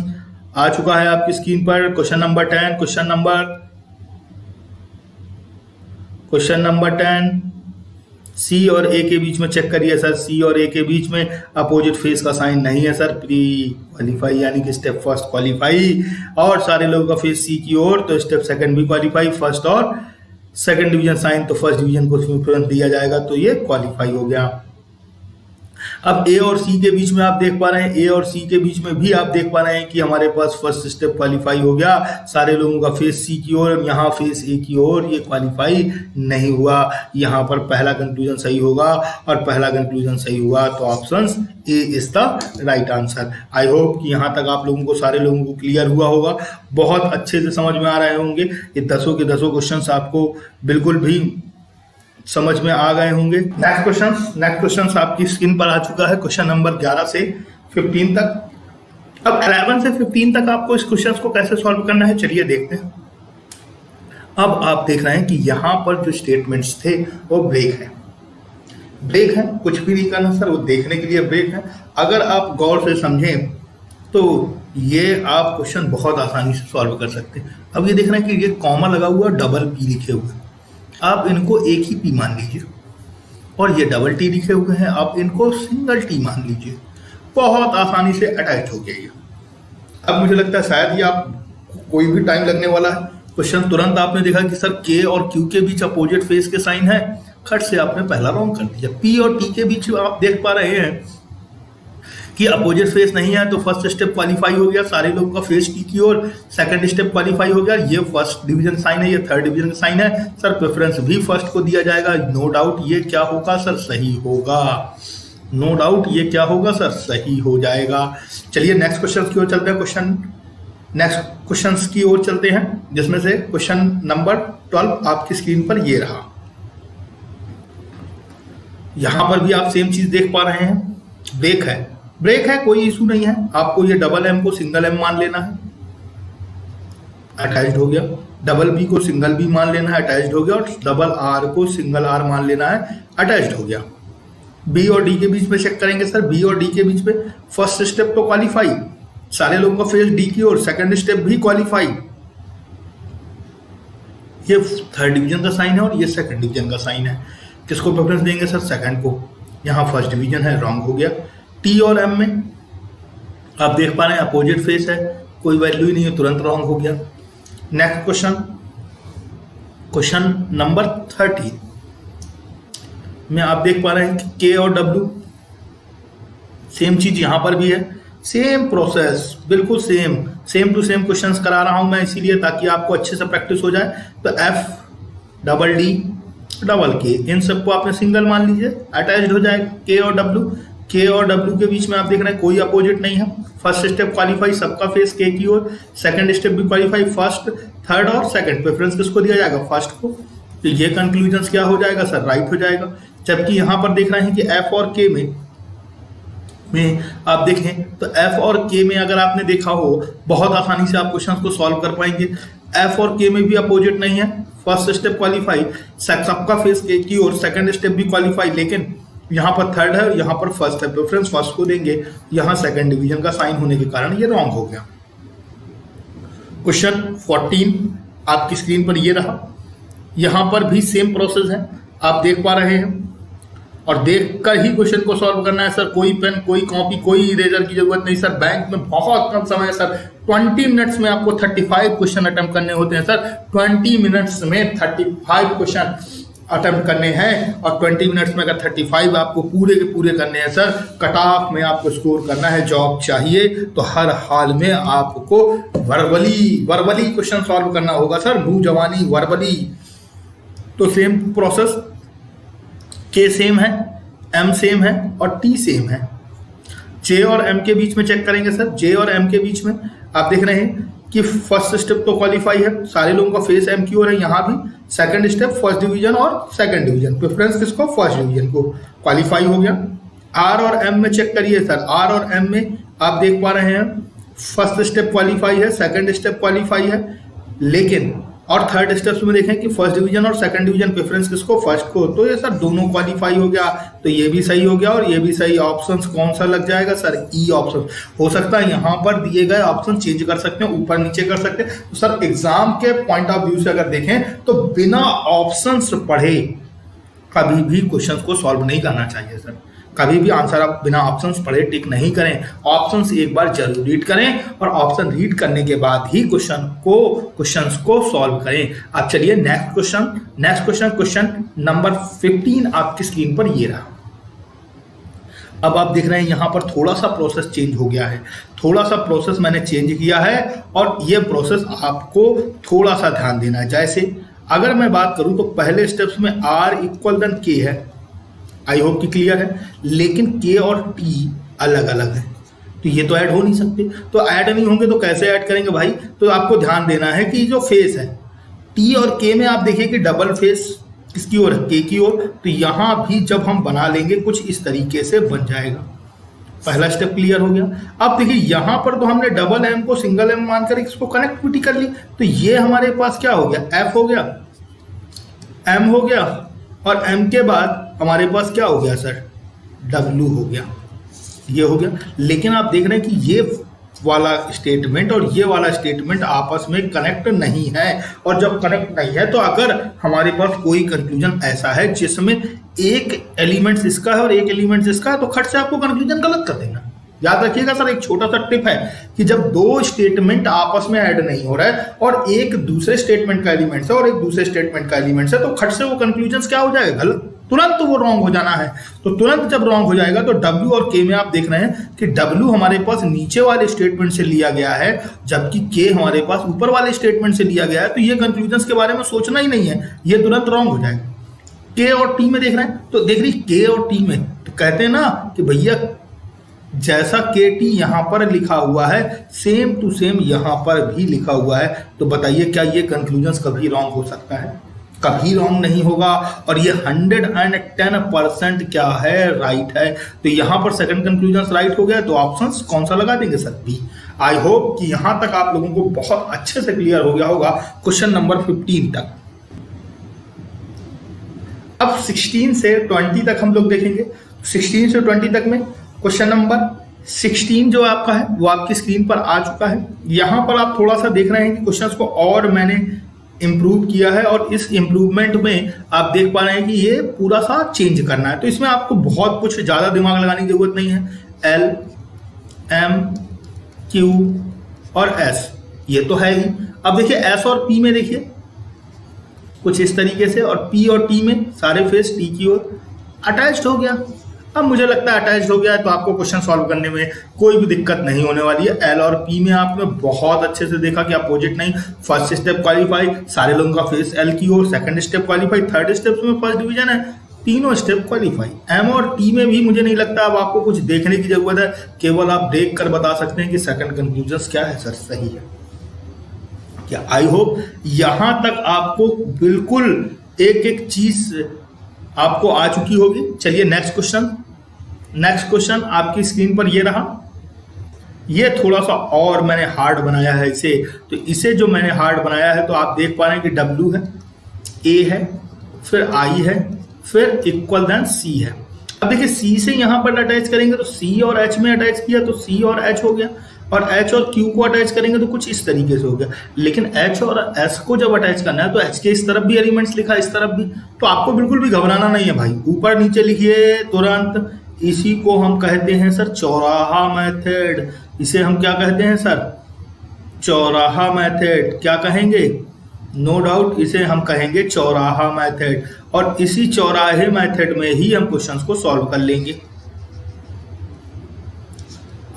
आ चुका है आपकी स्क्रीन पर, क्वेश्चन नंबर 10। क्वेश्चन नंबर 10, सी और ए के बीच में चेक करिए सर। सी और ए के बीच में अपोजिट फेस का साइन नहीं है सर, प्री क्वालिफाई यानी कि स्टेप फर्स्ट क्वालिफाई, और सारे लोगों का फेस सी की ओर, तो स्टेप सेकंड भी क्वालिफाई। फर्स्ट और सेकंड डिवीजन साइन, तो फर्स्ट डिवीजन को प्रेफरेंस दिया जाएगा, तो ये क्वालिफाई हो गया। अब ए और सी के बीच में आप देख पा रहे हैं, ए और सी के बीच में भी आप देख पा रहे हैं कि हमारे पास फर्स्ट स्टेप क्वालिफाई हो गया, सारे लोगों का फेस सी की ओर, यहाँ फेस ए की ओर, ये क्वालिफाई नहीं हुआ। यहाँ पर पहला कंक्लूजन सही होगा, और पहला कंक्लूजन सही हुआ तो option A is the right answer. I hope कि यहाँ तक आप लोगों को, सारे लोगों को क्लियर हुआ होगा, बहुत अच्छे से समझ में आ रहे होंगे। ये 10 के 10 क्वेश्चन आपको बिल्कुल भी समझ में आ गए होंगे। नेक्स्ट क्वेश्चन आपकी स्क्रीन पर आ चुका है, क्वेश्चन नंबर 11 से 15 तक। अब 11 से 15 तक आपको इस क्वेश्चन को कैसे सॉल्व करना है, चलिए देखते हैं। अब आप देख रहे हैं कि यहाँ पर जो स्टेटमेंट्स थे वो ब्रेक है, कुछ भी नहीं करना सर, वो देखने के लिए ब्रेक है। अगर आप गौर से समझें तो ये आप क्वेश्चन बहुत आसानी से सॉल्व कर सकते हैं। अब ये देख रहे हैं कि ये कॉमा लगा हुआ, डबल पी लिखे हुए, आप इनको एक ही पी मान लीजिए, और ये डबल टी लिखे हुए हैं, आप इनको सिंगल टी मान लीजिए, बहुत आसानी से अटैच हो गया ये। अब मुझे लगता है शायद ये आप कोई भी टाइम लगने वाला है। क्वेश्चन तुरंत आपने देखा कि सर के और क्यू के बीच अपोजिट फेस के साइन है, खट से आपने पहला रॉन्ग कर दिया। पी और टी के बीच आप देख पा रहे हैं कि अपोजिट फेस नहीं है, तो फर्स्ट स्टेप क्वालिफाई हो गया, सारे लोगों का फेस टी की ओर, सेकंड स्टेप क्वालिफाई हो गया। ये फर्स्ट डिवीजन साइन है, ये थर्ड डिवीजन साइन है सर, प्रेफरेंस भी फर्स्ट को दिया जाएगा। नो डाउट ये क्या होगा सर, सही होगा। नो डाउट ये क्या होगा सर, सही हो जाएगा। चलिए नेक्स्ट क्वेश्चन की ओर चलते हैं। नेक्स्ट क्वेश्चन की ओर चलते हैं, जिसमें से क्वेश्चन नंबर 12 आपकी स्क्रीन पर ये रहा। यहां पर भी आप सेम चीज देख पा रहे हैं, ब्रेक है, कोई इशू नहीं है। आपको ये डबल एम को सिंगल एम मान लेना है, अटैच्ड हो गया। डबल बी को सिंगल बी मान लेना है, अटैच्ड हो गया। और डबल आर को सिंगल आर मान लेना है, अटैच्ड हो गया। बी और डी के बीच में चेक करेंगे सर, बी और डी के बीच में फर्स्ट स्टेप तो क्वालिफाई, सारे लोगों का फेस डी की ओर, सेकंड स्टेप भी क्वालिफाई। ये थर्ड डिवीजन का साइन है और ये सेकंड डिवीजन का साइन है। किसको प्रेफरेंस देंगे सर, सेकंड को। यहाँ फर्स्ट डिवीजन है, रॉन्ग हो गया। टी और एम में आप देख पा रहे हैं अपोजिट फेस है, कोई वैल्यू ही नहीं है, तुरंत रॉन्ग हो गया। नेक्स्ट क्वेश्चन नंबर 30 में आप देख पा रहे हैं कि के और डब्ल्यू, सेम चीज यहां पर भी है, सेम प्रोसेस, बिल्कुल सेम टू सेम क्वेश्चंस करा रहा हूं मैं, इसीलिए ताकि आपको अच्छे से प्रैक्टिस हो जाए। तो एफ डबल डी डबल के, इन सबको आपने सिंगल मान लीजिए, अटैच्ड हो जाएगा। के और डब्ल्यू के बीच में आप देख रहे हैं कोई अपोजिट नहीं है। फर्स्ट स्टेप क्वालिफाई, सबका फेस के की ओर, सेकंड स्टेप भी क्वालिफाई, फर्स्ट थर्ड और सेकंड, प्रेफरेंस किसको दिया जाएगा, फर्स्ट को। तो ये कंक्लूजन क्या हो जाएगा सर, राइट हो जाएगा। जबकि यहां पर देख रहे हैं कि एफ और के में आप देखें तो एफ और के में अगर आपने देखा हो, बहुत आसानी से आप क्वेश्चन को सॉल्व कर पाएंगे। एफ और के में भी अपोजिट नहीं है, फर्स्ट स्टेप क्वालिफाई, सबका फेस के की ओर, सेकंड स्टेप भी क्वालिफाई, लेकिन यहाँ पर थर्ड है, यहाँ पर फर्स्ट है, प्रेफरेंस फर्स्ट को देंगे। यहाँ सेकंड डिवीजन का साइन होने के कारण ये रॉन्ग हो गया। क्वेश्चन 14 आपकी स्क्रीन पर ये रहा। यहाँ पर भी सेम प्रोसेस है, आप देख पा रहे हैं, और देखकर ही क्वेश्चन को सॉल्व करना है सर। कोई पेन, कोई कॉपी, कोई इरेजर की जरूरत नहीं सर। बैंक में बहुत कम समय है सर, 20 मिनट्स में आपको 35 क्वेश्चन अटेम्प्ट करने होते हैं सर। 20 मिनट्स में 35 क्वेश्चन अटेम्प्ट करने हैं, और 20 मिनट्स में अगर 35 आपको पूरे के पूरे करने हैं सर, कट ऑफ में आपको स्कोर करना है, जॉब चाहिए, तो हर हाल में आपको वर्बली क्वेश्चन सॉल्व करना होगा सर, मुंह जवानी वर्बली। तो सेम प्रोसेस, के सेम है, एम सेम है और टी सेम है। जे और एम के बीच में चेक करेंगे सर, जे और एम के बीच में आप देख रहे हैं कि फर्स्ट स्टेप तो क्वालिफाई है, सारे लोगों का फेस एम की ओर है, यहाँ भी सेकंड स्टेप फर्स्ट डिवीजन और सेकंड डिवीजन, प्रेफरेंस किसको, फर्स्ट डिवीजन को, क्वालिफाई हो गया। आर और एम में चेक करिए सर, आर और एम में आप देख पा रहे हैं फर्स्ट स्टेप क्वालिफाई है, सेकंड स्टेप क्वालिफाई है, लेकिन और थर्ड स्टेप्स में देखें कि फर्स्ट डिवीजन और सेकंड डिवीजन प्रेफरेंस किसको, फर्स्ट को, तो ये सर दोनों क्वालिफाई हो गया, तो ये भी सही हो गया और ये भी सही। ऑप्शंस कौन सा लग जाएगा सर, ई ऑप्शन। हो सकता है यहाँ पर दिए गए ऑप्शन चेंज कर सकते हैं, ऊपर नीचे कर सकते हैं। तो सर एग्जाम के पॉइंट ऑफ व्यू से अगर देखें तो बिना ऑप्शंस पढ़े कभी भी क्वेश्चन को सॉल्व नहीं करना चाहिए सर। कभी भी आंसर आप बिना ऑप्शंस पढ़े टिक नहीं करें, ऑप्शंस एक बार जरूर रीड करें और ऑप्शन रीड करने के बाद ही क्वेश्चंस को सॉल्व करें। अब चलिए नेक्स्ट क्वेश्चन नंबर 15 आपकी स्क्रीन पर ये रहा। अब आप देख रहे हैं यहाँ पर थोड़ा सा प्रोसेस चेंज हो गया है, थोड़ा सा प्रोसेस मैंने चेंज किया है और ये प्रोसेस आपको थोड़ा सा ध्यान देना है। जैसे अगर मैं बात करूं तो पहले स्टेप्स में R इक्वल देन K है, आई होप कि क्लियर है, लेकिन K और T अलग अलग है, तो ये तो ऐड हो नहीं सकते। तो ऐड नहीं होंगे तो कैसे ऐड करेंगे भाई, तो आपको ध्यान देना है कि जो फेस है T और K में आप देखिए कि डबल फेस किसकी ओर है, K की ओर, तो यहां भी जब हम बना लेंगे कुछ इस तरीके से बन जाएगा। पहला स्टेप क्लियर हो गया। अब देखिए यहां पर तो हमने डबल एम को सिंगल एम मानकर इसको कनेक्टिविटी कर ली, तो ये हमारे पास क्या हो गया, F हो गया, M हो गया और M के बाद हमारे पास क्या हो गया सर, W हो गया, ये हो गया। लेकिन आप देख रहे हैं कि ये वाला स्टेटमेंट और ये वाला स्टेटमेंट आपस में कनेक्ट नहीं है, और जब कनेक्ट नहीं है तो अगर हमारे पास कोई कंक्लूजन ऐसा है जिसमें एक एलिमेंट्स इसका है और एक एलिमेंट्स इसका है, तो खट से आपको कंक्लूजन गलत कर देना। याद रखिएगा सर, एक छोटा सा टिप है कि जब दो स्टेटमेंट आपस में ऐड नहीं हो रहा है और एक दूसरे स्टेटमेंट का एलिमेंट्स है और एक दूसरे स्टेटमेंट का एलिमेंट्स है, तो खट से वो कंक्लूजन क्या हो जाएगा, गलत, तुरंत वो रॉन्ग हो जाना है। तो तुरंत जब रॉन्ग हो जाएगा तो W और K में आप देख रहे हैं कि W हमारे पास नीचे वाले स्टेटमेंट से लिया गया है, जबकि K हमारे पास ऊपर वाले स्टेटमेंट से लिया गया है, तो ये कंक्लूजन के बारे में सोचना ही नहीं है, ये तुरंत रॉन्ग हो जाएगा। K और T में देख रहे हैं, तो देख रही K और T में तो कहते हैं ना कि भैया जैसा KT यहां पर लिखा हुआ है सेम टू सेम यहां पर भी लिखा हुआ है, तो बताइए क्या ये कंक्लूजन कभी रॉन्ग हो सकता है, कभी रॉन्ग नहीं होगा। और ये 110% क्या है, राइट है। तो यहां पर सेकंड कंक्लूजन राइट हो गया, तो ऑप्शंस कौन सा लगा देंगे सर, बी। आई होप कि यहां तक आप लोगों को बहुत अच्छे से क्लियर हो गया होगा क्वेश्चन नंबर 15 तक। अब 16 से 20 तक हम लोग देखेंगे। 16 से 20 तक में क्वेश्चन नंबर 16 जो आपका है वो आपकी स्क्रीन पर आ चुका है। यहां पर आप थोड़ा सा देख रहे हैं कि क्वेश्चंस को और मैंने इम्प्रूव किया है, और इस इम्प्रूवमेंट में आप देख पा रहे हैं कि ये पूरा सा चेंज करना है। तो इसमें आपको बहुत कुछ ज़्यादा दिमाग लगाने की जरूरत नहीं है। L, M, Q और S ये तो है ही। अब देखिए S और P में देखिए कुछ इस तरीके से, और P और T में सारे फेस T की ओर अटैच्ड हो गया। अब मुझे लगता है अटैच्ड हो गया है तो आपको क्वेश्चन सॉल्व करने में कोई भी दिक्कत नहीं होने वाली है। L और P में आपने बहुत अच्छे से देखा कि अपोजिट नहीं, फर्स्ट स्टेप क्वालिफाई, सारे लोगों का फेस L की ओर, second step qualify, third step में फर्स्ट डिवीजन है, तीनों स्टेप क्वालिफाई। M और T में भी मुझे नहीं लगता अब आपको कुछ देखने की जरूरत है, केवल आप देख कर बता सकते हैं कि सेकंड कंक्लूजन क्या है सर, सही है क्या। आई होप यहां तक आपको बिल्कुल एक एक चीज आपको आ चुकी होगी। चलिए नेक्स्ट क्वेश्चन आपकी स्क्रीन पर ये रहा। ये थोड़ा सा और मैंने हार्ड बनाया है इसे, तो इसे जो मैंने हार्ड बनाया है तो आप देख पा रहे हैं कि W है, A है, फिर I है, फिर इक्वल देन C है। अब देखिए C से यहां पर अटैच करेंगे तो C और H में अटैच किया तो C और H हो गया, और H और Q को अटैच करेंगे तो कुछ इस तरीके से हो गया। लेकिन H और S को जब अटैच करना है तो H के इस तरफ भी एलिमेंट्स लिखा, इस तरफ भी, तो आपको बिल्कुल भी घबराना नहीं है भाई, ऊपर नीचे लिखिए तुरंत। इसी को हम कहते हैं सर चौराहा मेथड। इसे हम क्या कहते हैं सर, चौराहा मेथड। क्या कहेंगे, नो डाउट इसे हम कहेंगे चौराहा मेथड, और इसी चौराहे मेथड में ही हम क्वेश्चंस को सॉल्व कर लेंगे।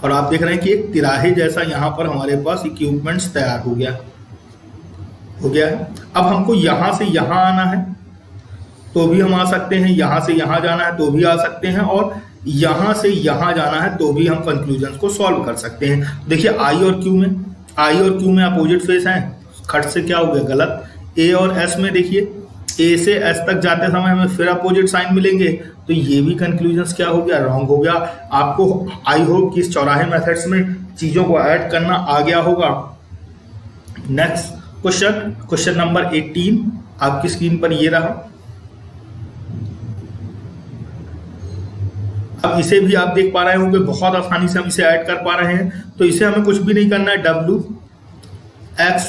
और आप देख रहे हैं कि एक तिराहे जैसा यहाँ पर हमारे पास इक्विपमेंट्स तैयार हो गया है। अब हमको यहाँ से यहाँ आना है तो भी हम आ सकते हैं, यहाँ से यहाँ जाना है तो भी आ सकते हैं, और यहाँ से यहाँ जाना है तो भी हम कंक्लूजन को सॉल्व कर सकते हैं। देखिए I और Q में अपोजिट फेस हैं, खट से क्या हो गया, गलत। A और S में देखिए A से S तक जाते समय हमें फिर अपोजिट साइन मिलेंगे, तो ये भी कंक्लूजन क्या हो गया, रॉन्ग हो गया। आपको आई होप कि इस चौराहे मेथड्स में चीजों को ऐड करना आ गया होगा। नेक्स्ट क्वेश्चन नंबर 18 आपकी स्क्रीन पर ये रहा। अब इसे भी आप देख पा रहे होंगे, बहुत आसानी से हम इसे ऐड कर पा रहे हैं। तो इसे हमें कुछ भी नहीं करना है, W X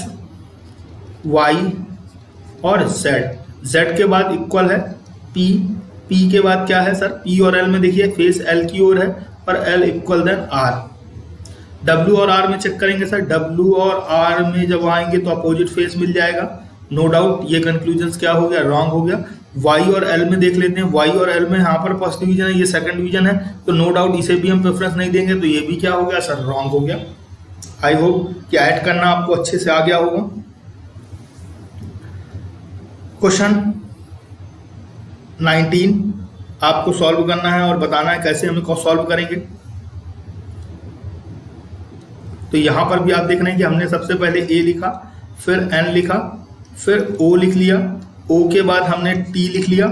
Y और Z के बाद इक्वल है P के बाद क्या है सर, P और L में देखिए फेस L की ओर है और L equal than R। W और R में चेक करेंगे सर, W और R में जब आएंगे तो अपोजिट फेस मिल जाएगा, नो डाउट। ये कंक्लूजन क्या हो गया, रॉन्ग हो गया। Y और L में देख लेते हैं, Y और L में यहाँ पर फर्स्ट डिवीजन है, ये सेकंड डिवीजन है, तो नो डाउट इसे भी हम प्रेफरेंस नहीं देंगे, तो ये भी क्या हो गया सर, रॉन्ग हो गया। आई होप कि ऐड करना आपको अच्छे से आ गया होगा। क्वेश्चन 19 आपको सॉल्व करना है और बताना है कैसे हम इसको सॉल्व करेंगे। तो यहां पर भी आप देख रहे हैं कि हमने सबसे पहले A लिखा, फिर N लिखा, फिर O लिख लिया, O के बाद हमने T लिख लिया।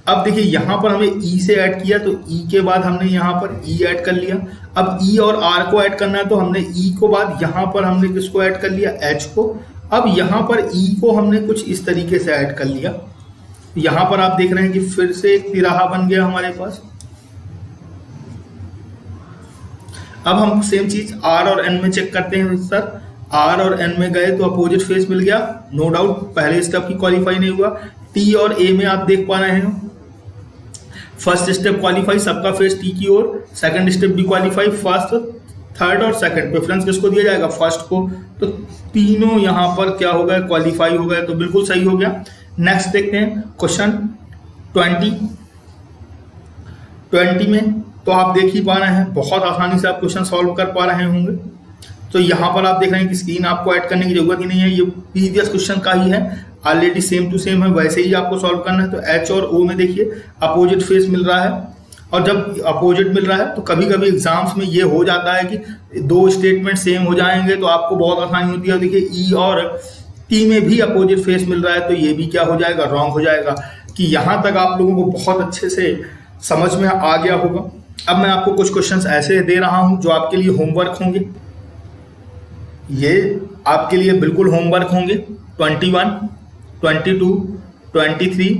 अब देखिए यहां पर हमें E से ऐड किया, तो E के बाद हमने यहां पर E ऐड कर लिया। अब E और R को ऐड करना है, तो हमने E को बाद यहां पर हमने किसको ऐड कर लिया, H को। अब यहां पर E को हमने कुछ इस तरीके से ऐड कर लिया। यहां पर आप देख रहे हैं कि फिर से एक तिराहा बन गया हमारे पास। अब हम सेम चीज R और N में चेक करते हैं सर, R और N में गए तो अपोजिट फेस मिल गया, नो डाउट पहले स्टेप की क्वालिफाई नहीं हुआ। T और A में आप देख पा रहे हैं, फर्स्ट स्टेप क्वालिफाई, सबका फेस T की ओर, सेकंड स्टेप भी क्वालिफाई, फर्स्ट थर्ड और सेकंड प्रेफरेंस किसको दिया जाएगा, फर्स्ट को। तो तीनों यहां पर क्या हो गए, क्वालिफाई हो गए, तो बिल्कुल सही हो गया। नेक्स्ट देखते हैं क्वेश्चन 20 में, तो आप देख ही पा रहे हैं, बहुत आसानी से आप क्वेश्चन सॉल्व कर पा रहे होंगे। तो यहाँ पर आप देख रहे हैं कि स्क्रीन आपको ऐड करने की जरूरत ही नहीं है, ये प्रीवियस क्वेश्चन का ही है, ऑलरेडी सेम टू सेम है, वैसे ही आपको सॉल्व करना है। तो H और O में देखिए अपोजिट फेस मिल रहा है, और जब अपोजिट मिल रहा है तो कभी कभी एग्जाम्स में ये हो जाता है कि दो स्टेटमेंट सेम हो जाएंगे, तो आपको बहुत आसानी होती है। देखिए E और T में भी अपोजिट फेस मिल रहा है, तो ये भी क्या हो जाएगा, रॉन्ग हो जाएगा। कि यहाँ तक आप लोगों को बहुत अच्छे से समझ में आ गया होगा। अब मैं आपको कुछ क्वेश्चंस ऐसे दे रहा हूं जो आपके लिए होमवर्क होंगे, ये आपके लिए बिल्कुल होमवर्क होंगे। 21, 22, 23,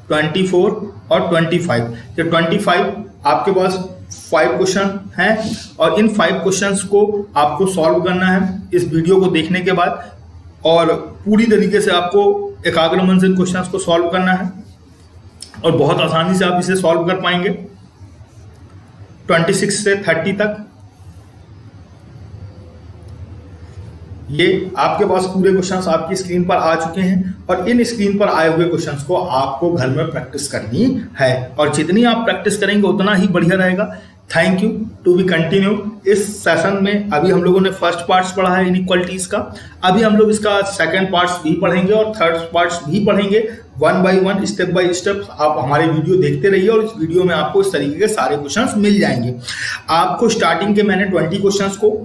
24 और 25। ये 25 आपके पास 5 क्वेश्चन हैं, और इन 5 क्वेश्चंस को आपको सॉल्व करना है इस वीडियो को देखने के बाद, और पूरी तरीके से आपको एकाग्र मन से इन क्वेश्चंस को सॉल्व करना है, और बहुत आसानी से आप इसे सॉल्व कर पाएंगे 26 से 30 तक। ये आपके पास पूरे क्वेश्चंस आपकी स्क्रीन पर आ चुके हैं, और इन स्क्रीन पर आए हुए क्वेश्चंस को आपको घर में प्रैक्टिस करनी है, और जितनी आप प्रैक्टिस करेंगे उतना ही बढ़िया रहेगा। Thank you, to be continue. इस सेशन में अभी हम लोगों ने फर्स्ट पार्ट्स पढ़ा है इनइक्वालिटीज का, अभी हम लोग इसका सेकंड पार्ट्स भी पढ़ेंगे और थर्ड पार्ट्स भी पढ़ेंगे, 1 बाय 1 स्टेप बाय स्टेप। आप हमारे वीडियो देखते रहिए, और इस वीडियो में आपको इस तरीके के सारे क्वेश्चंस मिल जाएंगे। आपको स्टार्टिंग के मैंने 20 क्वेश्चंस को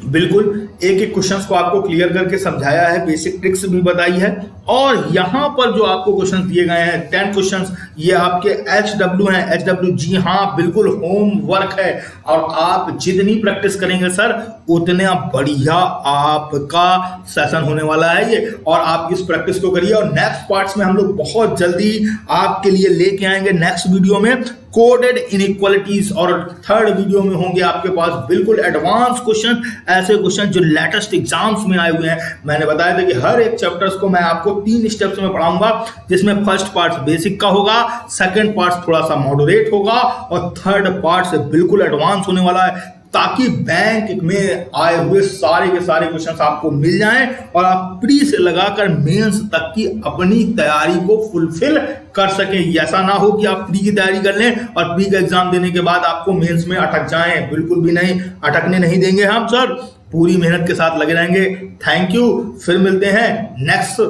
बिल्कुल एक एक क्वेश्चंस को आपको क्लियर करके समझाया है, बेसिक ट्रिक्स भी बताई है, और यहाँ पर जो आपको क्वेश्चंस दिए गए हैं 10 क्वेश्चंस, ये आपके HW हैं। HW जी हाँ बिल्कुल होम वर्क है, और आप जितनी प्रैक्टिस करेंगे सर उतना बढ़िया आपका सेशन होने वाला है ये, और आप इस प्रैक्टिस को करिए। और नेक्स्ट पार्ट्स में हम लोग बहुत जल्दी आपके लिए लेके आएंगे नेक्स्ट वीडियो में कोडेड इनइक्वालिटीज, और थर्ड वीडियो में होंगे आपके पास बिल्कुल एडवांस क्वेश्चन, ऐसे क्वेश्चन जो लेटेस्ट एग्जाम्स में आए हुए हैं। मैंने बताया था कि हर एक चैप्टर्स को मैं आपको 3 स्टेप्स में पढ़ाऊंगा, जिसमें फर्स्ट पार्ट बेसिक का होगा, सेकंड पार्ट थोड़ा सा मॉडरेट होगा, और थर्ड पार्ट से बिल्कुल एडवांस होने वाला है, ताकि बैंक में आए हुए सारे के सारे क्वेश्चंस आपको मिल जाएं, और आप प्री से लगाकर मेंस तक की अपनी तैयारी को फुलफिल कर सकें। ऐसा ना हो कि आप प्री की तैयारी कर लें और प्री का एग्जाम देने के बाद आपको मेंस में अटक जाएं, बिल्कुल भी नहीं, अटकने नहीं देंगे हम सर, पूरी मेहनत के साथ लगे रहेंगे। थैंक यू, फिर मिलते हैं नेक्स्ट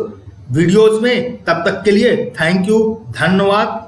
वीडियोज में, तब तक के लिए थैंक यू, धन्यवाद।